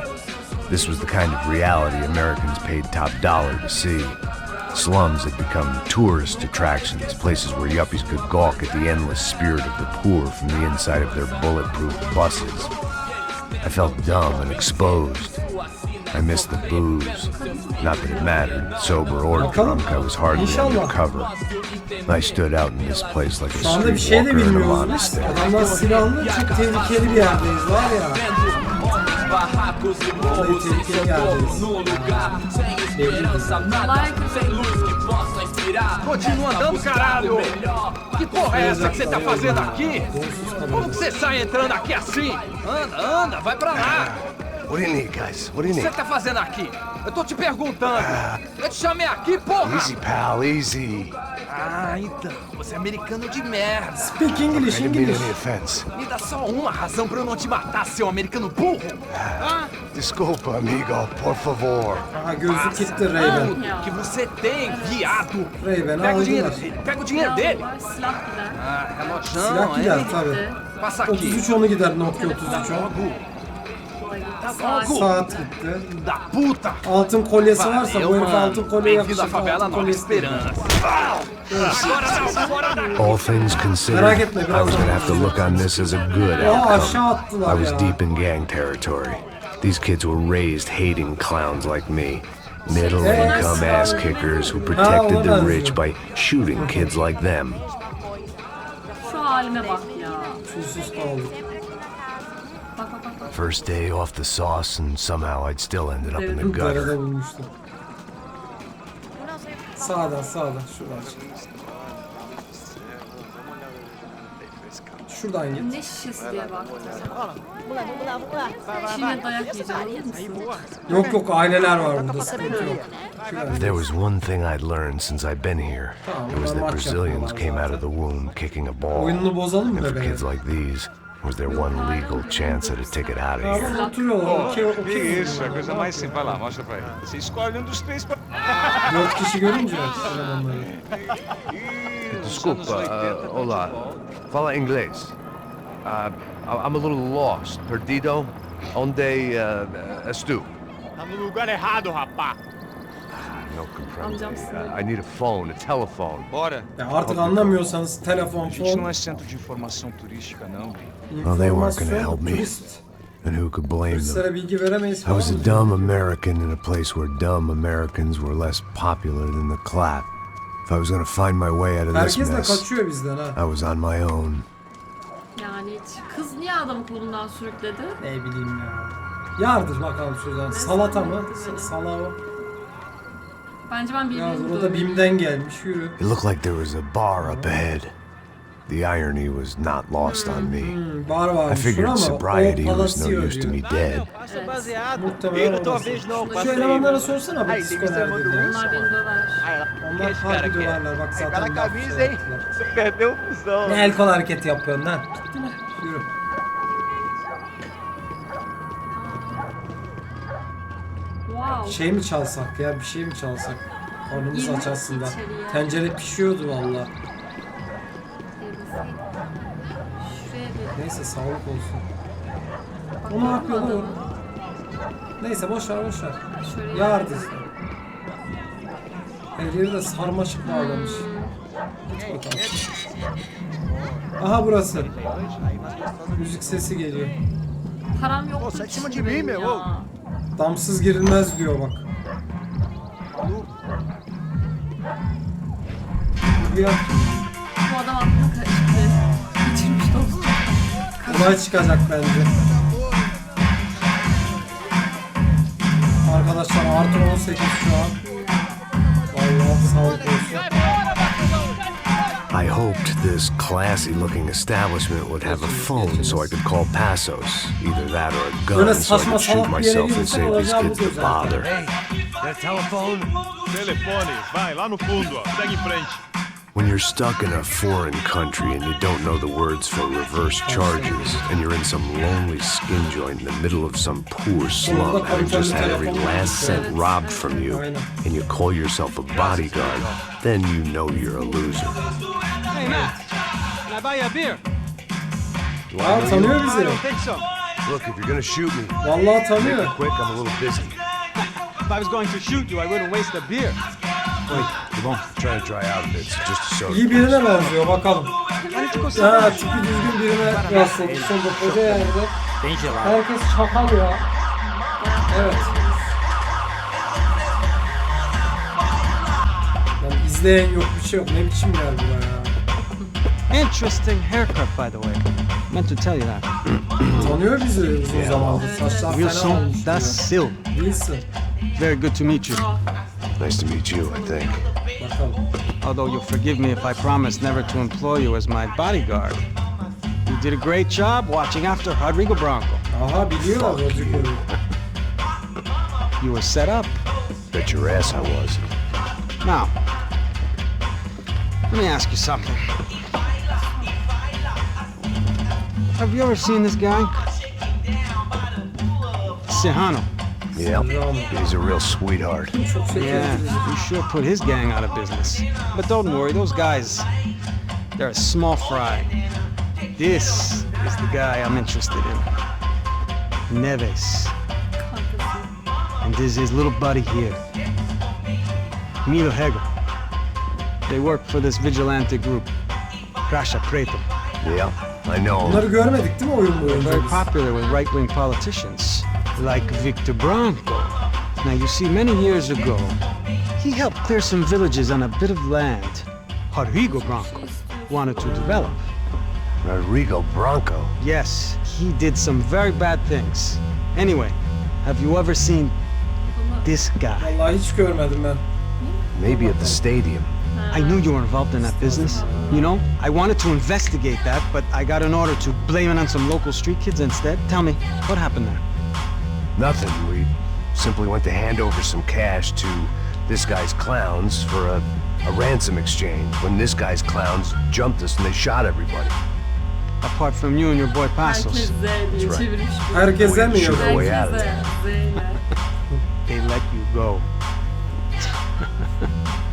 This was the kind of reality Americans paid top dollar to see. Slums had become tourist attractions, places where yuppies could gawk at the endless spirit of the poor from the inside of their bulletproof buses. I felt dumb and exposed. I missed the booze. Not that it mattered, sober or drunk, I was hardly undercover. I stood out in this place like a Şu anda bir şey de streetwalker in a bilmiyoruz. monastery. Adamlar silahlı, çok tehlikeli bir yerdeyiz var ya. Barracos e morros sem setor no lugar, sem esperança, nada, sem luz que possa inspirar. Continua andando, caralho! Que porra é essa que você tá fazendo aqui? Como que você sai entrando aqui assim? Anda, anda, vai pra lá! What do you need, guys? What do O you que você need? tá fazendo aqui? Eu tô te perguntando. Eu te chamei aqui, porra! Easy, pal, easy. Ah, então. Você é americano de merda. Speak English, I didn't mean English. any offense. Me dá só uma razão pra eu não te matar, seu americano burro. Ah, Desculpa, amigo, por favor. Aha gözü gitti Rayben. tudo que você tem, viado. Rayben Pega o dinheiro aldılar. dele. Pega o dinheiro dele. Silah gider. Ah, relojão, Silah gider hein? tabii. Passa aqui. 33 onu gider Nokia 33 10. Logo. Saat gitti. Da puta. Altın kolyesi varsa bu herif altın kolye Bem-vindo à yakışır. favela Altın Nova kolyesi değil. Esperança. Agora não, agora não. All things considered, Merak etme, I biraz was gonna daha have to look on this as a good Aa aşağı outcome. attılar I was ya. deep in gang territory. These kids were raised hating clowns like me. Middle-income ass kickers who protected the rich by shooting kids like them. Şu halime bak ya. Susuz kaldık. Bak bak bak. First day off the sauce, and somehow I'd still ended up in the gutter. Derede bulmuştum. Sağdan şuradan çık. Şuradan git. Ne şişesi diye baktım. Çiğne dayak yiyeceğim. Alır mısın? Yok aileler var burada sıkıntı yok. If there was one thing I'd learned since I'd been here, it was that Brazilians came out of the womb kicking a ball. Oyununu bozalım mı And for bebeğim? kids like these, was their one legal chance at a ticket out of here. Ama oturuyorlar. Que Okey. isso, é a coisa mais simples. Vai lá, mostra pra ele. Você escolhe dos três pra... 4 kişi görünce elemanları. Desculpa, hola. Fala inglês. I'm a little lost. Perdido? Onde estou? Tá no lugar errado, rapá. No comprendo. Amcam sinirli. I need a phone, a telephone. Bora. Ya artık anlamıyorsanız telefon, A gente não fon, é centro de informação turística, não. Well, they weren't gonna informasyon, help me. turist. And who could blame them? Turistlere bilgi veremeyiz I falan. was a dumb American in a place where dumb Americans were less popular than the clap. If I was gonna find my way out of this Herkes de mess, kaçıyor bizden ha. I was on my own. Yani kız niye adamı kolundan sürükledi? Ne bileyim ya. Yardır bakalım şuradan. Salata mı? Sala o. Bence ben Ya birbirini burada BİM'den gelmiş yürü. It looked like there was a bar up ahead. The irony was not lost on me. Bar I varmış. Şura figured mı? sobriety O was no Palacio use to diyor. me dead. Muhtemelen orası. Şu elemanlara sorsana bu psiko nerede diye. Onlar beni döver. Onlar harbi döverler bak zaten. laf yaptılar. Perdeu fusão. Ne el kol hareketi yapıyorsun lan? Gittiler. Yürü. Wow. Şey mi çalsak ya bir şey mi çalsak? Karnımız Girmez aç aslında. içeriye. Tencere pişiyordu valla. Şuraya bir Neyse sağlık olsun. O ne yapıyor lan o? Neyse boş ver. şöyle Yardı. Her yeri de sarmaşık bağlamış. Git bakalım. Aha burası. Müzik sesi geliyor. param yok. Ya. Damsız girilmez diyor bak. Ya Bu adam aklını karıştırdı. Kaçırmış dostum. olay çıkacak bence. Arkadaşlar artı 18 şu an. Vallahi sağlık olsun. I hoped this classy-looking establishment would have a phone so I could call Passos. Either that or a gun Böyle so I saçma could shoot salak bir yere myself and girsek save these olacağı kids budur the zaten. bother. That telephone? Telefone, vai lá no fundo, ó. Segue em frente. When you're stuck in a foreign country and you don't know the words for reverse charges, and you're in some lonely skin joint in the middle of some poor slum, having just had every last cent robbed from you, and you call yourself a bodyguard, then you know you're a loser. Hey, Matt. Can I buy you a beer? Aa, tanıyor bizi. Look, if you're gonna shoot me, Vallahi make it tanıyor. quick. I'm a little busy. If I was going to shoot you, I wouldn't waste a beer. Come on, try to dry out a bit. It's just a soda. İyi birine benziyor bakalım. Ha, tipi düzgün birine rastladık. Sonunda koca yerde. Herkes çakal ya. Evet. Yani izleyen yok, bir şey yok. Ne biçim yer bu ya. Interesting haircut, by the way. Meant to tell you that. Tanıyor bizi uzun zamandır. Saçlar fena Wilson, olmuş that's diyor. Sil. Wilson. Very good to meet you. Nice to meet you, I think. Bakalım. Although you'll forgive me if I promise never to employ you as my bodyguard. You did a great job watching after Rodrigo Bronco. Aha, biliyorlar Rodrigo'yu. You were set up. Bet your ass I was. Now, let me ask you something. Have you ever seen this guy? Sihano. Yeah, he's a real sweetheart. Yeah, you sure put his gang out of business. But don't worry, those guys, they're a small fry. This is the guy I'm interested in. Neves. And this is his little buddy here. Milo Hegel. They work for this vigilante group, Crasha Preto. Yeah, I know him. Bunları görmedik değil mi oyun They're boyunca very biz? popular with right-wing politicians, like Victor Bronco. Now, you see, many years ago, he helped clear some villages on a bit of land Rodrigo Bronco wanted to develop. Rodrigo Bronco. Yes, he did some very bad things. Anyway, have you ever seen this guy? Vallahi hiç görmedim ben. Maybe at the stadium. I knew you were involved in that business. You know, I wanted to investigate that, but I got an order to blame it on some local street kids instead. Tell me, what happened there? Nothing. We simply went to hand over some cash to this guy's clowns for a ransom exchange when this guy's clowns jumped us and they shot everybody. Apart from you and your boy Passos. Herkes Z diye right. çevirmiş. Herkese mi yok? Sure way out of Herkese there. Z ile. They let you go.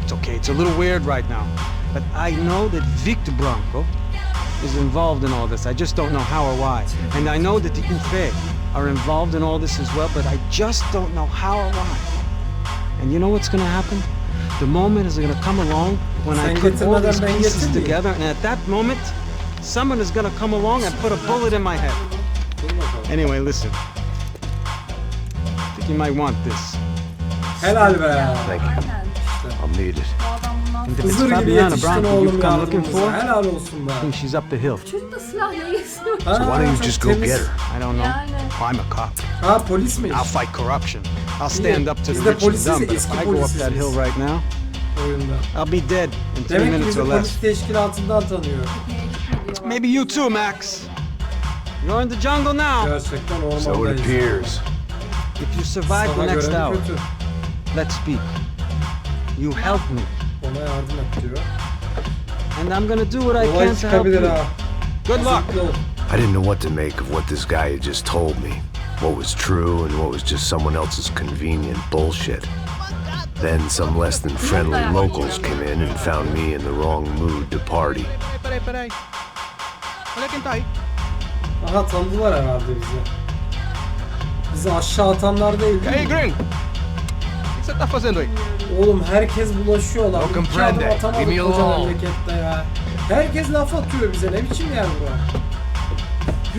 It's okay, it's a little weird right now. But I know that Victor Bronco is involved in all this. I just don't know how or why. And I know that the UFE are involved in all this as well, but I just don't know how or why. And you know what's gonna happen? The moment is gonna come along when I put all these pieces together, and at that moment, someone is gonna come along and put a bullet in my head. Anyway, listen. I think you might want this. Helal be. Thank you. I'll need it. Bu adam bundan And if it's Hızır gibi Fabiana yetiştin Bronco oğlum you've come looking yardımımıza. for, Helal olsun be. I think she's up the hill. çocuk da silahla geziyor. So why don't you çok just go temiz. get her? I don't know. Yani. I'm a cop. Ha, polis miyiz? I'll fight corruption. I'll stand up to Biz the de rich and polisiz, dumb, but if eski I go up polisiz that biz. hill right now, Oyunda. I'll be dead in 3 Demek ki minutes bizi or polis less. teşkilatından tanıyor. Maybe you too, Max. You're in the jungle now. Gerçekten So it ormandayız. appears. If you survive Sana the next göre hour, kötü. let's speak. You help me, Ona yardım et diyor. and I'm gonna do what I Olay can to help çıkabilir you. ha. Good luck. Dikkatli ol. I didn't know what to make of what this guy had just told me. What was true and what was just someone else's convenient bullshit. Then some less than friendly locals came in and found me in the wrong mood to party. Peraí. Olha quem tá aí. Aha, tanıdılar herhalde bizi. Bizi aşağı atanlar değil E aí, mi? gringo? O que você tá fazendo aí? Oğlum herkes bulaşıyorlar. No İki adım comprende. atamadık Leave me koca alone. memlekette ya. Herkes laf atıyor bize. Ne biçim yer bu?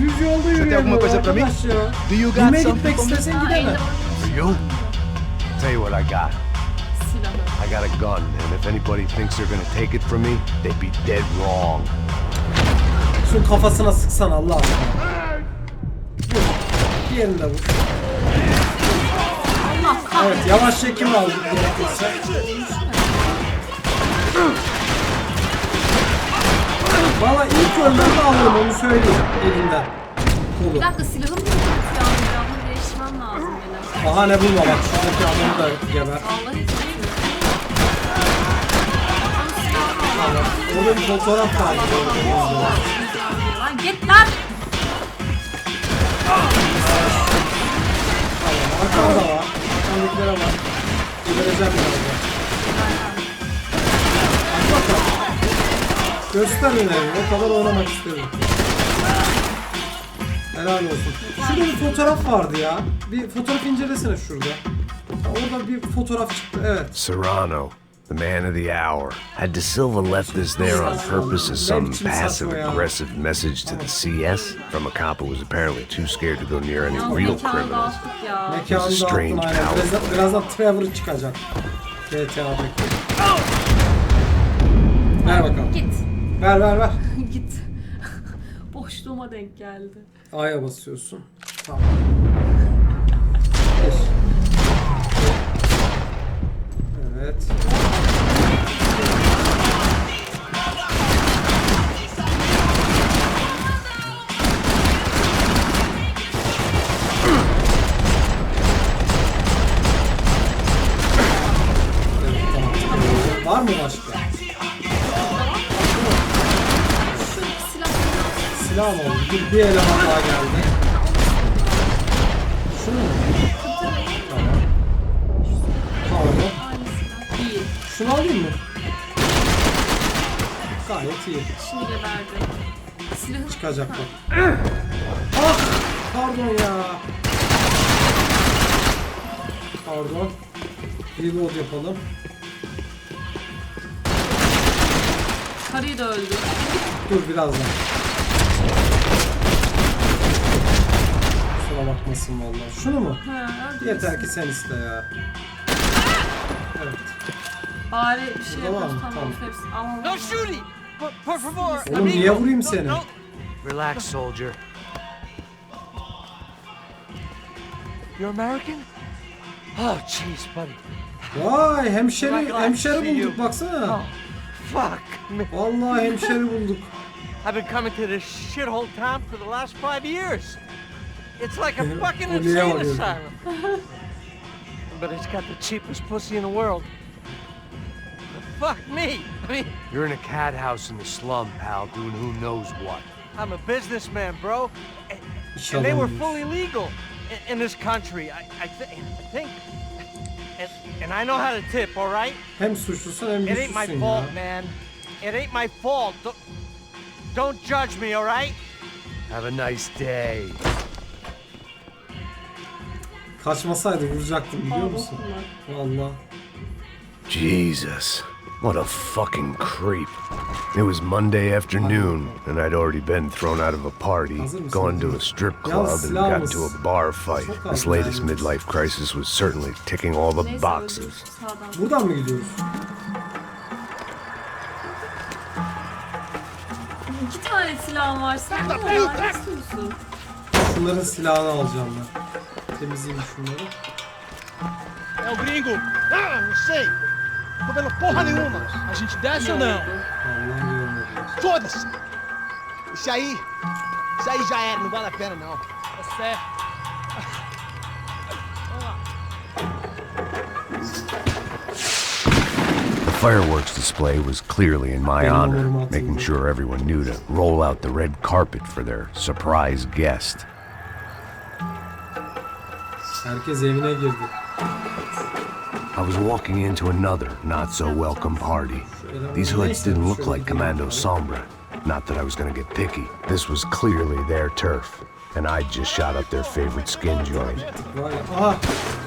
Düz yolda yürüyemiyor arkadaş ya. Kime gitmek istesen gidemem. For you? Tell you what I got. Silahı. I got a gun, and if anybody thinks they're gonna take it from me, they'd be dead wrong. Şunun kafasına sıksan Allah aşkına. Vur. Diğerini de vur. Evet, yavaş çekim aldık gerekirse. Valla ilk önlemde alıyorum, onu söyleyeyim elinden. Bir Kolu. dakika silahım mı kötü ya? Silahımı değiştirmem lazım benim. Bahane bulma bak, şuradaki adamı da geber. Vallahi kötü. Tamam. Orada bir fotoğraf var. Lan git lan! Arkamda var. Arkamdakilere var. Gebereceğim birazdan. Hadi bakalım. Göster yine, o kadar oynamak istedim. Helal olsun. Şurada bir fotoğraf vardı ya. Bir fotoğraf incelesene şurada. Orada bir fotoğraf çıktı, evet. Serrano, the man of the hour. Had De Silva left this there on purpose as some passive-aggressive message to the CS from a cop who was apparently too scared to go near any real criminals? Mekanı dağıttın aynen. Birazdan Trevor çıkacak. GTA'daki. Ver bakalım. Git. Ver. Git. Boşluğuma denk geldi. A'ya basıyorsun. Tamam. Evet. Var mı başka? Silah mı oldu? Bir eleman daha geldi. Şunu mu? Tamam. Tamam. Şunu alayım mı? Gayet iyi. Şimdi geberdi. Silahı çıkacak bak. Ah! Pardon ya. Pardon. Reload yapalım. Karıyı da öldü. Dur birazdan. Kusura bakmasın vallahi. Şunu mu? Ha, yeter ki sen iste ya. Evet. Bari bir şey Tamam, yapalım. tamam. Tamam. No shooting! Por favor! Oğlum niye vurayım seni? Relax, soldier. You're American? Oh, jeez, buddy. Vay hemşeri bulduk baksana. Fuck me. Vallahi hemşeri bulduk. I've been coming to this shithole town for the last 5 years. It's like a fucking Oraya insane varıyorum. asylum. But it's got the cheapest pussy in the world. Fuck me. I mean, You're in a cat house in the slum, pal, doing who knows what. I'm a businessman, bro. And they were fully legal in this country. I think. And I know how to tip, all right? Hem suçlusun hem It ain't my güçlüsün fault, ya. man. It ain't my fault. Don't judge me, all right? Have a nice day. Kaçmasaydı vuracaktım biliyor musun? Vallahi. Jesus, what a fucking creep. It was Monday afternoon, and I'd already been thrown out of a party, gone to a strip club, and got into a bar fight. This latest midlife crisis was certainly ticking all the boxes. Buradan mı gidiyoruz? 2 tane silahım var. Sen ne istiyorsun? Şunların silahını alacağım ben. Temizleyeyim şunları. É o gringo! Ah, não sei! Tô vendo porra nenhuma! A gente desce ou não? Allah'ım görmedim. Foda-se! Isso aí já era, não vale a pena não. Tá certo. The fireworks display was clearly in my honor, making sure everyone knew to roll out the red carpet for their surprise guest. Herkes evine girdi. I was walking into another not-so-welcome party. These hoods didn't look like Commando Sombra. Not that I was gonna get picky. This was clearly their turf, and I just shot up their favorite skin joint. Vay, aha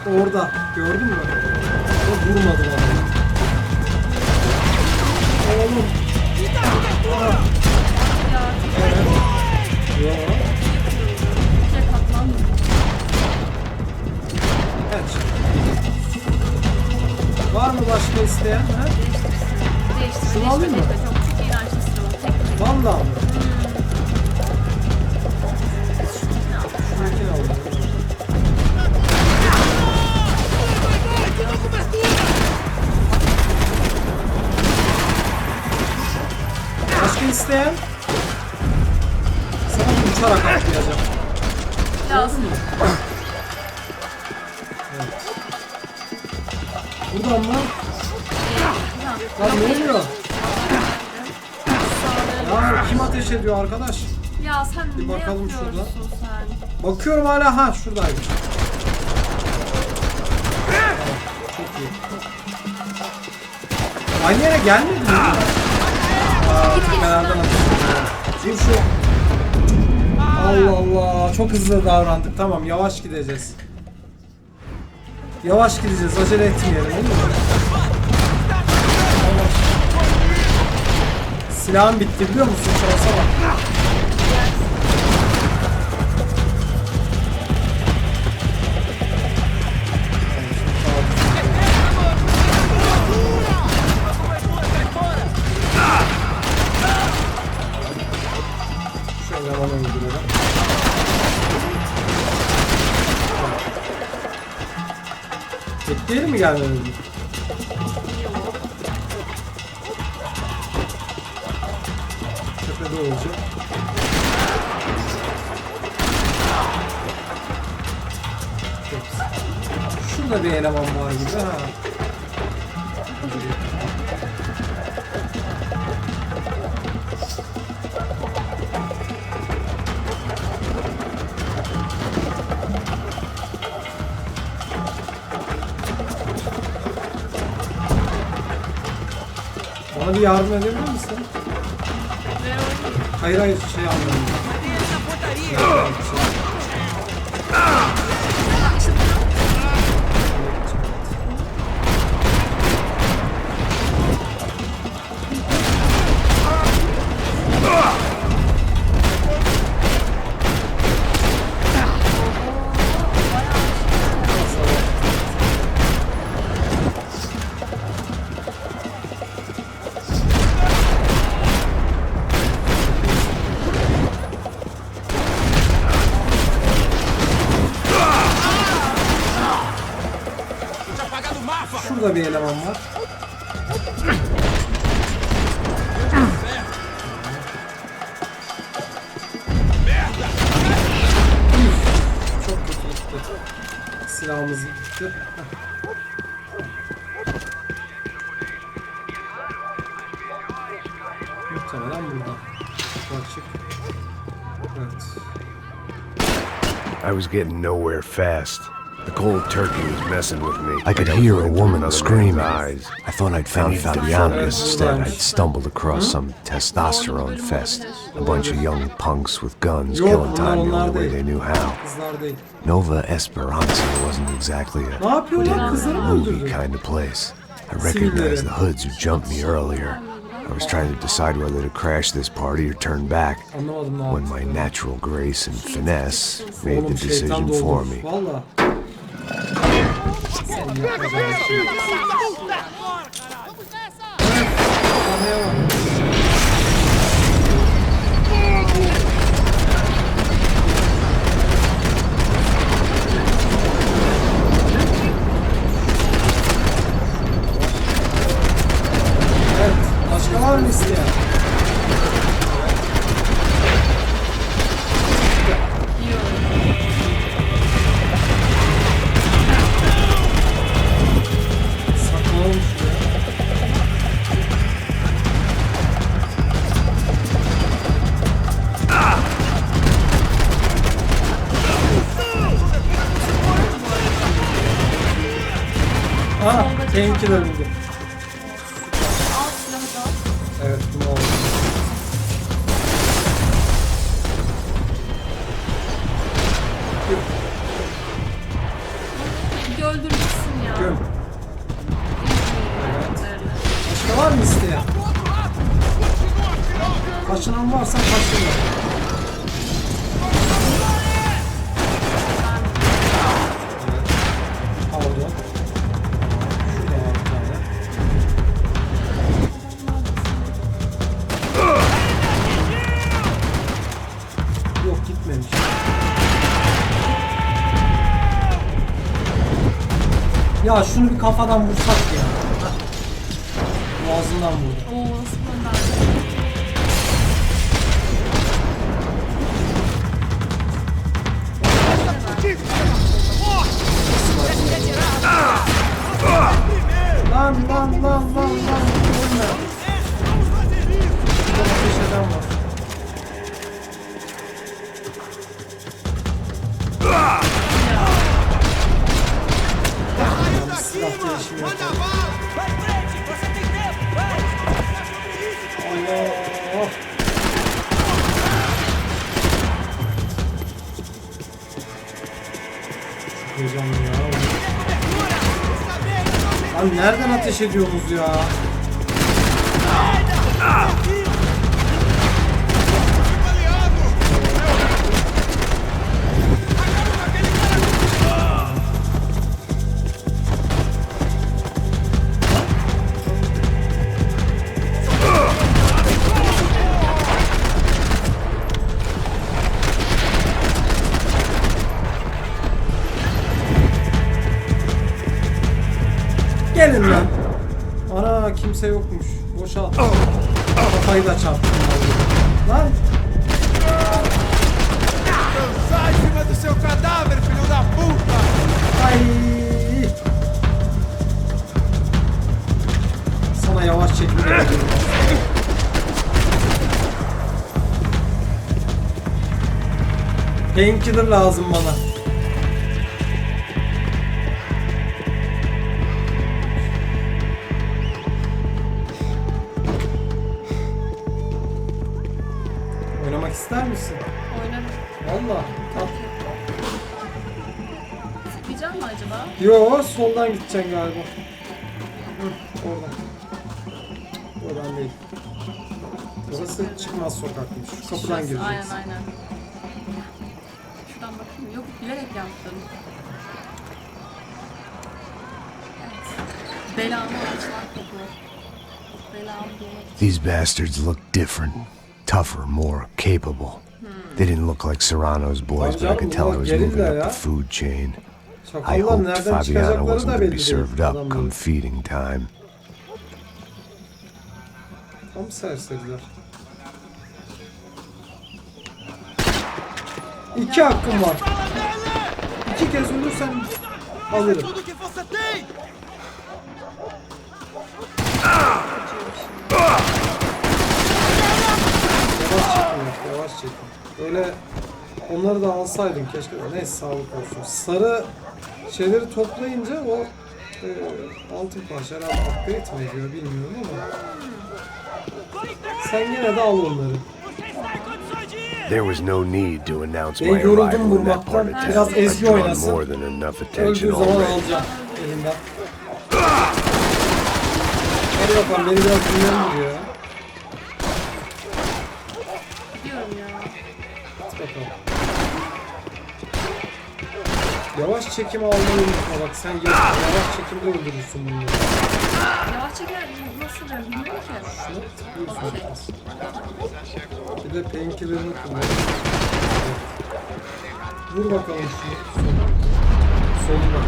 orada gördün mü? O vurmadı bana. Oğlum. Aha. Evet. Yo. Evet. Var mı başka isteyen? Ha? Şunu alayım mı? Vallahi mı? Şunu alayım. Başka isteyen? Sana uçarak atlayacağım. Lazım mı? Evet. Buradan mı? Lan ne oluyor? Ya kim ateş ediyor arkadaş? Ya sen bir ne bakalım yapıyorsun şurada. sen? Bakıyorum hala, ha şuradaymış. Çok iyi. Aynı yere gelmedi mi? Aa, kenardan atıyor. Dur şu. Allah Allah, çok hızlı davrandık. Tamam, yavaş gideceğiz. Yavaş gideceğiz. Acele etmeyelim, değil mi? Silahım bitti, biliyor musun? Şansa bak. Şöyle bana öldürelim. Bekleyelim mi gelmemizi? Tepede olacak. Şurada bir eleman var gibi ha. Bana bir yardım edebilir misin? Hayır hayır, şey anlamıyorum. Şurada bir eleman var. Çok kötü gitti. Silahımız gitti. Muhtemelen burada. Açık. Evet. I was getting nowhere fast. The cold turkey was messing with me. I could hear a woman scream. I thought I'd found Fabiana. Instead, I'd stumbled across some testosterone fest. A bunch of young punks with guns killing time the only way they knew how. Nova Esperanza wasn't exactly a movie kind of place. I recognized the hoods who jumped me earlier. I was trying to decide whether to crash this party or turn back when my natural grace and finesse made the decision for me. Başka var mı isteyen? Saklanalım şuraya. Aa, tenki de bildi. Evet, bunu oldu. Öldürmüşsün ya. Göm. Evet. Başka var mı isteyen? Kaçınan varsa kaçırma. Evet. Pardon. Şurada var bir tane. Yok, gitmemiş. Ya şunu bir kafadan vursak ya. Boğazından vurdu. Oo, sıkıntı. Lan. Ölme. Şurada ateş eden var. Silah değişimi yapalım. Allah. Hocam ya. Lan nereden ateş ediyorsunuz ya? Gelin lan. Ana kimse yokmuş. Boşalt. Kafayı da çarptım. Lan. Sai cima do seu cadáver, filho da puta! Ay. Sana yavaş çekme. Painkiller lazım bana. Oynamak ister misin? Oynarım. Valla. Tamam. Tıklayacak mı acaba? Yo, soldan gideceksin galiba. Hı, oradan. Oradan değil. Burası çıkmaz sokakmış. Şu kapıdan gireceksin. Aynen aynen. Şuradan bakayım. Yok bilerek yaptım. Evet. Belamı açmak kapı. Belamı bulmak. These bastards look different. Tougher, more capable. They didn't look like Serrano's boys, but I could tell I was moving up the food chain. I hoped Fabiana wasn't going to be served up come feeding time. Tam serseriler. 2 hakkım var. 2 kez ölürsen alırım. Yavaş çekin. Öyle onları da alsaydın keşke. Neyse sağlık olsun. Sarı şeyleri toplayınca o altın parça herhalde upgrade mi ediyor bilmiyorum ama sen yine de al onları. There was no need to announce Ben my yoruldum arrival in that part vurmaktan. of town. Biraz I'd ezgi drawn oynasın. more than enough attention Öldüğü zaman already. alacağım elinden. Hadi bakalım beni biraz dinleyin diyor ya. Gidiyorum ya. Hadi bakalım. Yavaş çekim almayı unutma bak sen yavaş çekimde öldürürsün bunları. Yavaş çeker nasıl der bilmiyorum ki. Şunu tıklıyorsun biraz. Bir de painkiller'ını kullan. Vur bakalım şunu. Soluna.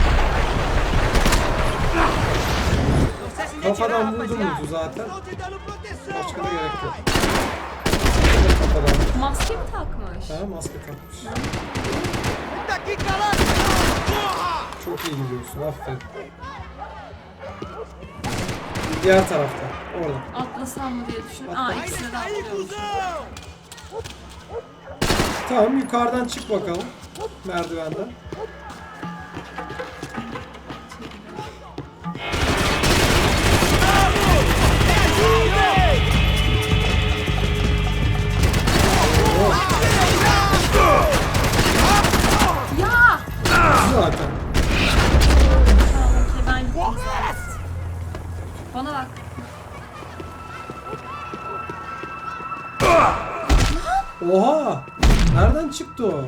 Kafadan vurdun muydu zaten? Başka da gerek yok. Kafadan. Maske mi takmış? Ha, maske takmış. Çok iyi gidiyorsun, aferin. Diğer tarafta, orada. Atlasam mı diye düşündüm. Aa ikisine de atlıyormuş. Tamam, yukarıdan çık bakalım. Merdivenden. Ya! Zaten. Tamam okey ben gittim zaten. Bana bak. Oha! Nereden çıktı o? Dur.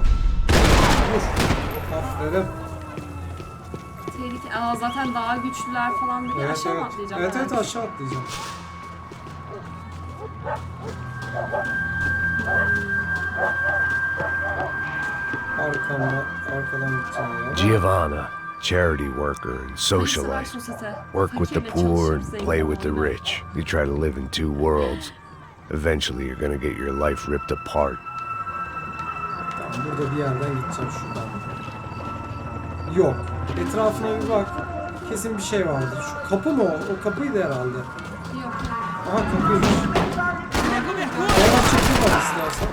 Aferin. Tehlike. Aa zaten daha güçlüler falan dedi. Evet, Aşağı mı evet. atlayacağım? Evet, ben? evet, aşağı atlayacağım. Arkadan gideceğim ya. Giovanna, charity worker and socialite. Work with the poor and play with the rich. You try to live in two worlds. Eventually you're gonna get your life ripped apart. Tamam, burada bir yerden gideceğim şuradan. Yok. Etrafına bir bak. Kesin bir şey vardır. Şu kapı mı o? O kapıydı herhalde. Yok. Aha kapıymış. Oradan çekim var istersen.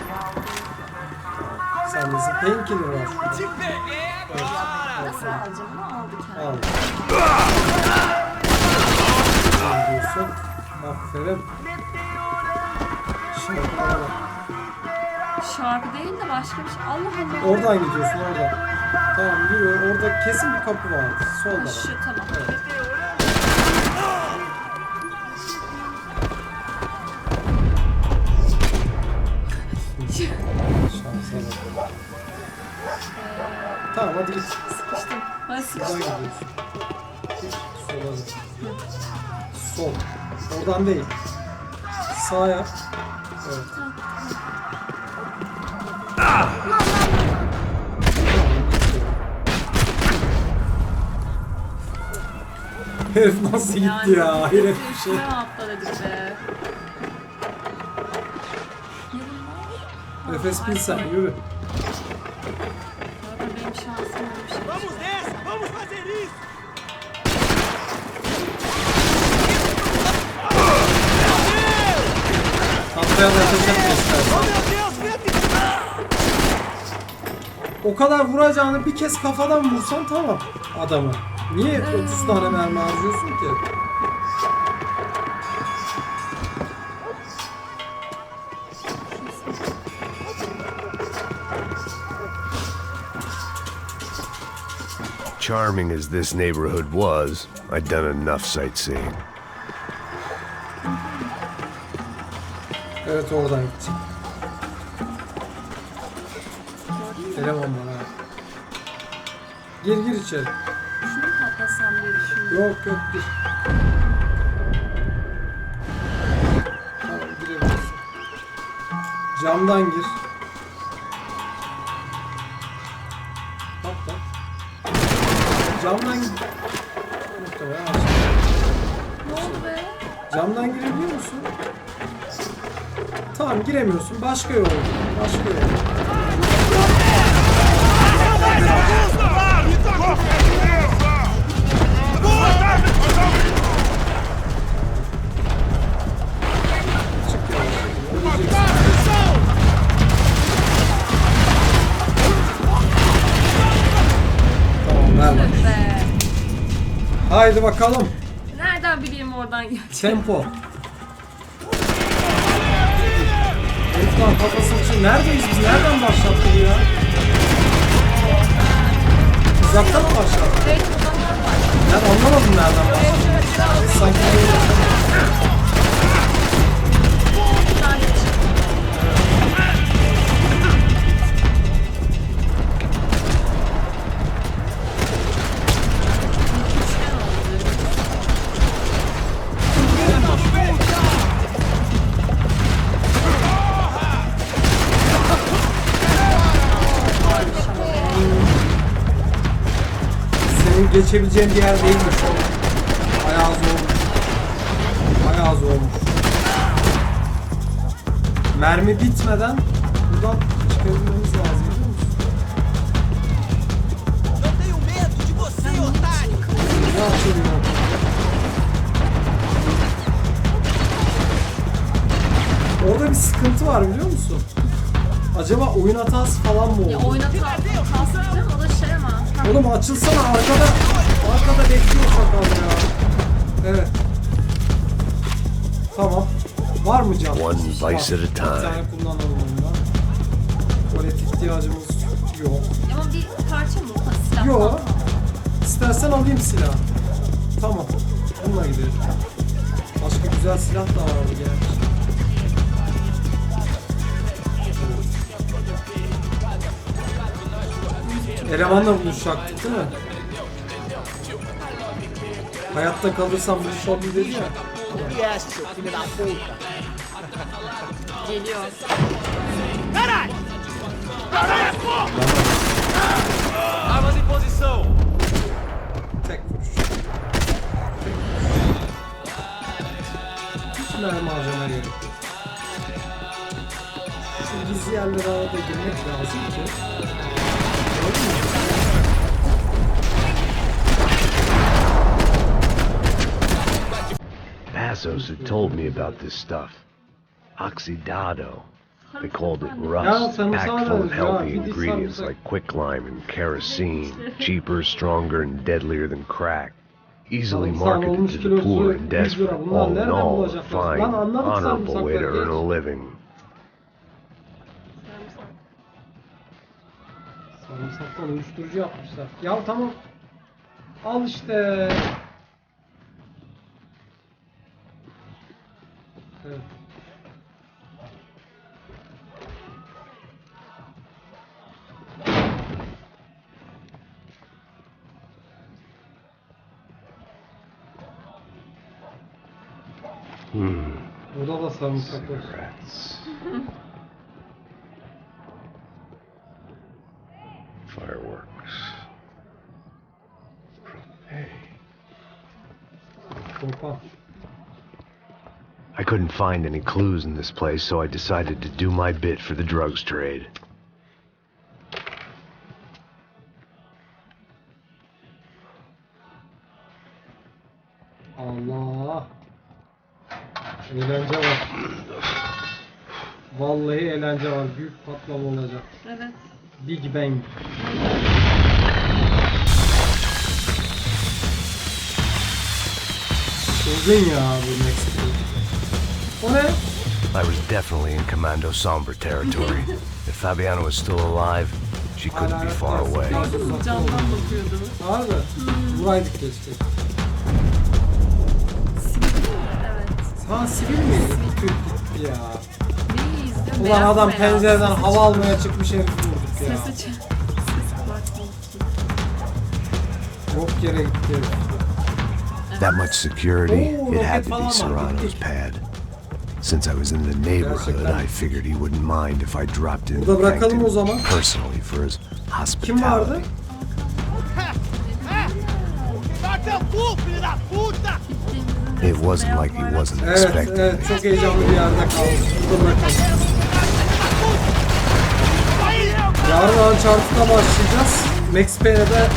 Sen desin. Painkiller var şurada. Evet. Nasıl alacağım? Bunu aldık yani. Al. Ne diyorsun? Aferin. Şarkılara bak. Şarkı değil de başka bir şey. Allah Allah. Oradan gidiyorsun oradan. Tamam yürü. Orada kesin bir kapı var. Solda. Şu tamam. Evet. Şansa bak. Tamam hadi git. Sıkıştım. Ben Buradan sıkıştım. gidiyorsun. Sola. Sol. Oradan değil. Sağa yap. Evet. Herif nasıl gitti ya? Hayret bir şey. Üstüme atla dedi be. Nefes bil sen yürü. Zaten benim şansım öyle bir şey. Vamos nessa! Vamos fazer isso! Tahtaya da ateş etme istersen. Meu Deus, vem aqui! O kadar vuracağını bir kez kafadan vursan tamam adamı. Niye 30 tane mermi harcıyorsun ki? Charming as this neighborhood was, I'd done enough sightseeing. Evet oradan gidecek. Eleman var ha. Gir içeri. Şunu mu patlasam diye düşündüm. Yok gir. Tamam girebilirsin. Camdan gir. Bak. Camdan gir. Muhtemelen aşağı. Ne oldu be? Camdan girebiliyor musun? Tamam giremiyorsun. Başka yol. Tamam ver bak. Be. Haydi bakalım. Nereden bileyim oradan geleceğim? Tempo. Herifler kafasının için neredeyiz biz? Nereden başlattık ya? Uzaktan mı başlattık? Evet, buradan var. Ben anlamadım nereden başlattık. Sanki senin geçebileceğin bir yer değilmiş o. Bayağı zormuş. Mermi bitmeden buradan çıkabilmemiz lazım biliyor musun? Não tenho medo de você, otário! Ne açılıyor? Orada bir sıkıntı var biliyor musun? Acaba oyun hatası falan mı oldu? Ya oynadık kastım o da şey ama. Oğlum açılsana arkada bekliyor sakal ya. Evet. Tamam. Var mı can? One vice at a Bir tane time. kullanalım ondan. Tuvalet ihtiyacımız yok. Ama bir parça mı? Silah Yok. falan. İstersen alayım silah. Tamam. Bununla gidelim. Başka güzel silah da vardı gerçi. Elemanla buluşacaktık değil mi? Hayatta kalırsam buluşabilir ya. Yes, seu filho da puta! Geliyor. Caralho! Caralho, porra! Armas em posição! Tek vuruş. Hiç mermi harcamaya gerek yok. Şu gizli yerlere arada girmek lazım ki. Gördün mü? Passos had told me about this stuff. Oxidado. They called it Ya rust, sen packed full of ya, healthy bir ingredients sarımsak. like quicklime and kerosene, cheaper, stronger, and deadlier than crack. Easily Sarımsak marketed olmuş to the kilosu poor and 100 lira. desperate. Bunlar All in nereden all, a bulacaklar? fine, Lan anladık honorable way to sarımsakları, earn a geç. living. Sarımsaktan uyuşturucu yapmışlar. Ya tamam. Al işte. Evet. Burada da sarımsak var. Fireworks. Hey. Korkma. I couldn't find any clues in this place, so I decided to do my bit for the drugs trade. Allah. Eğlence var. Vallahi eğlence var. Büyük patlama olacak. Evet. Big Bang. Çılgın ya bu Meksika. O ne? I was definitely in Commando Somber territory. If Fabiana was still alive, she couldn't be far away. Camdan bakıyordu. Harbi. Buraydık geçti. Evet. Ha sivil mi? Tüh gitti ya. Neyi izliyorum? Ulan adam Beyaz pencereden beyaz. hava almaya çıkmış herifi vurduk ya. Sesi kulaklık. Yok yere gitti herif. That much security, Oh, it had roket to be falan var, Serrano's gittik. pad. Since I was in the neighborhood, Gerçekten. I figured he wouldn't mind if I dropped in Burada and thanked bırakalım o him zaman. personally for his Kim vardı? hospitality. Date o cu, filho da puta! It wasn't like he wasn't Evet, expecting evet me. çok heyecanlı bir yerde kaldık. Burada bırakalım. Yarın Uncharted'da başlayacağız. Max Payne'de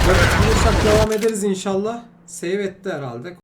bulursak devam ederiz inşallah. Save etti herhalde.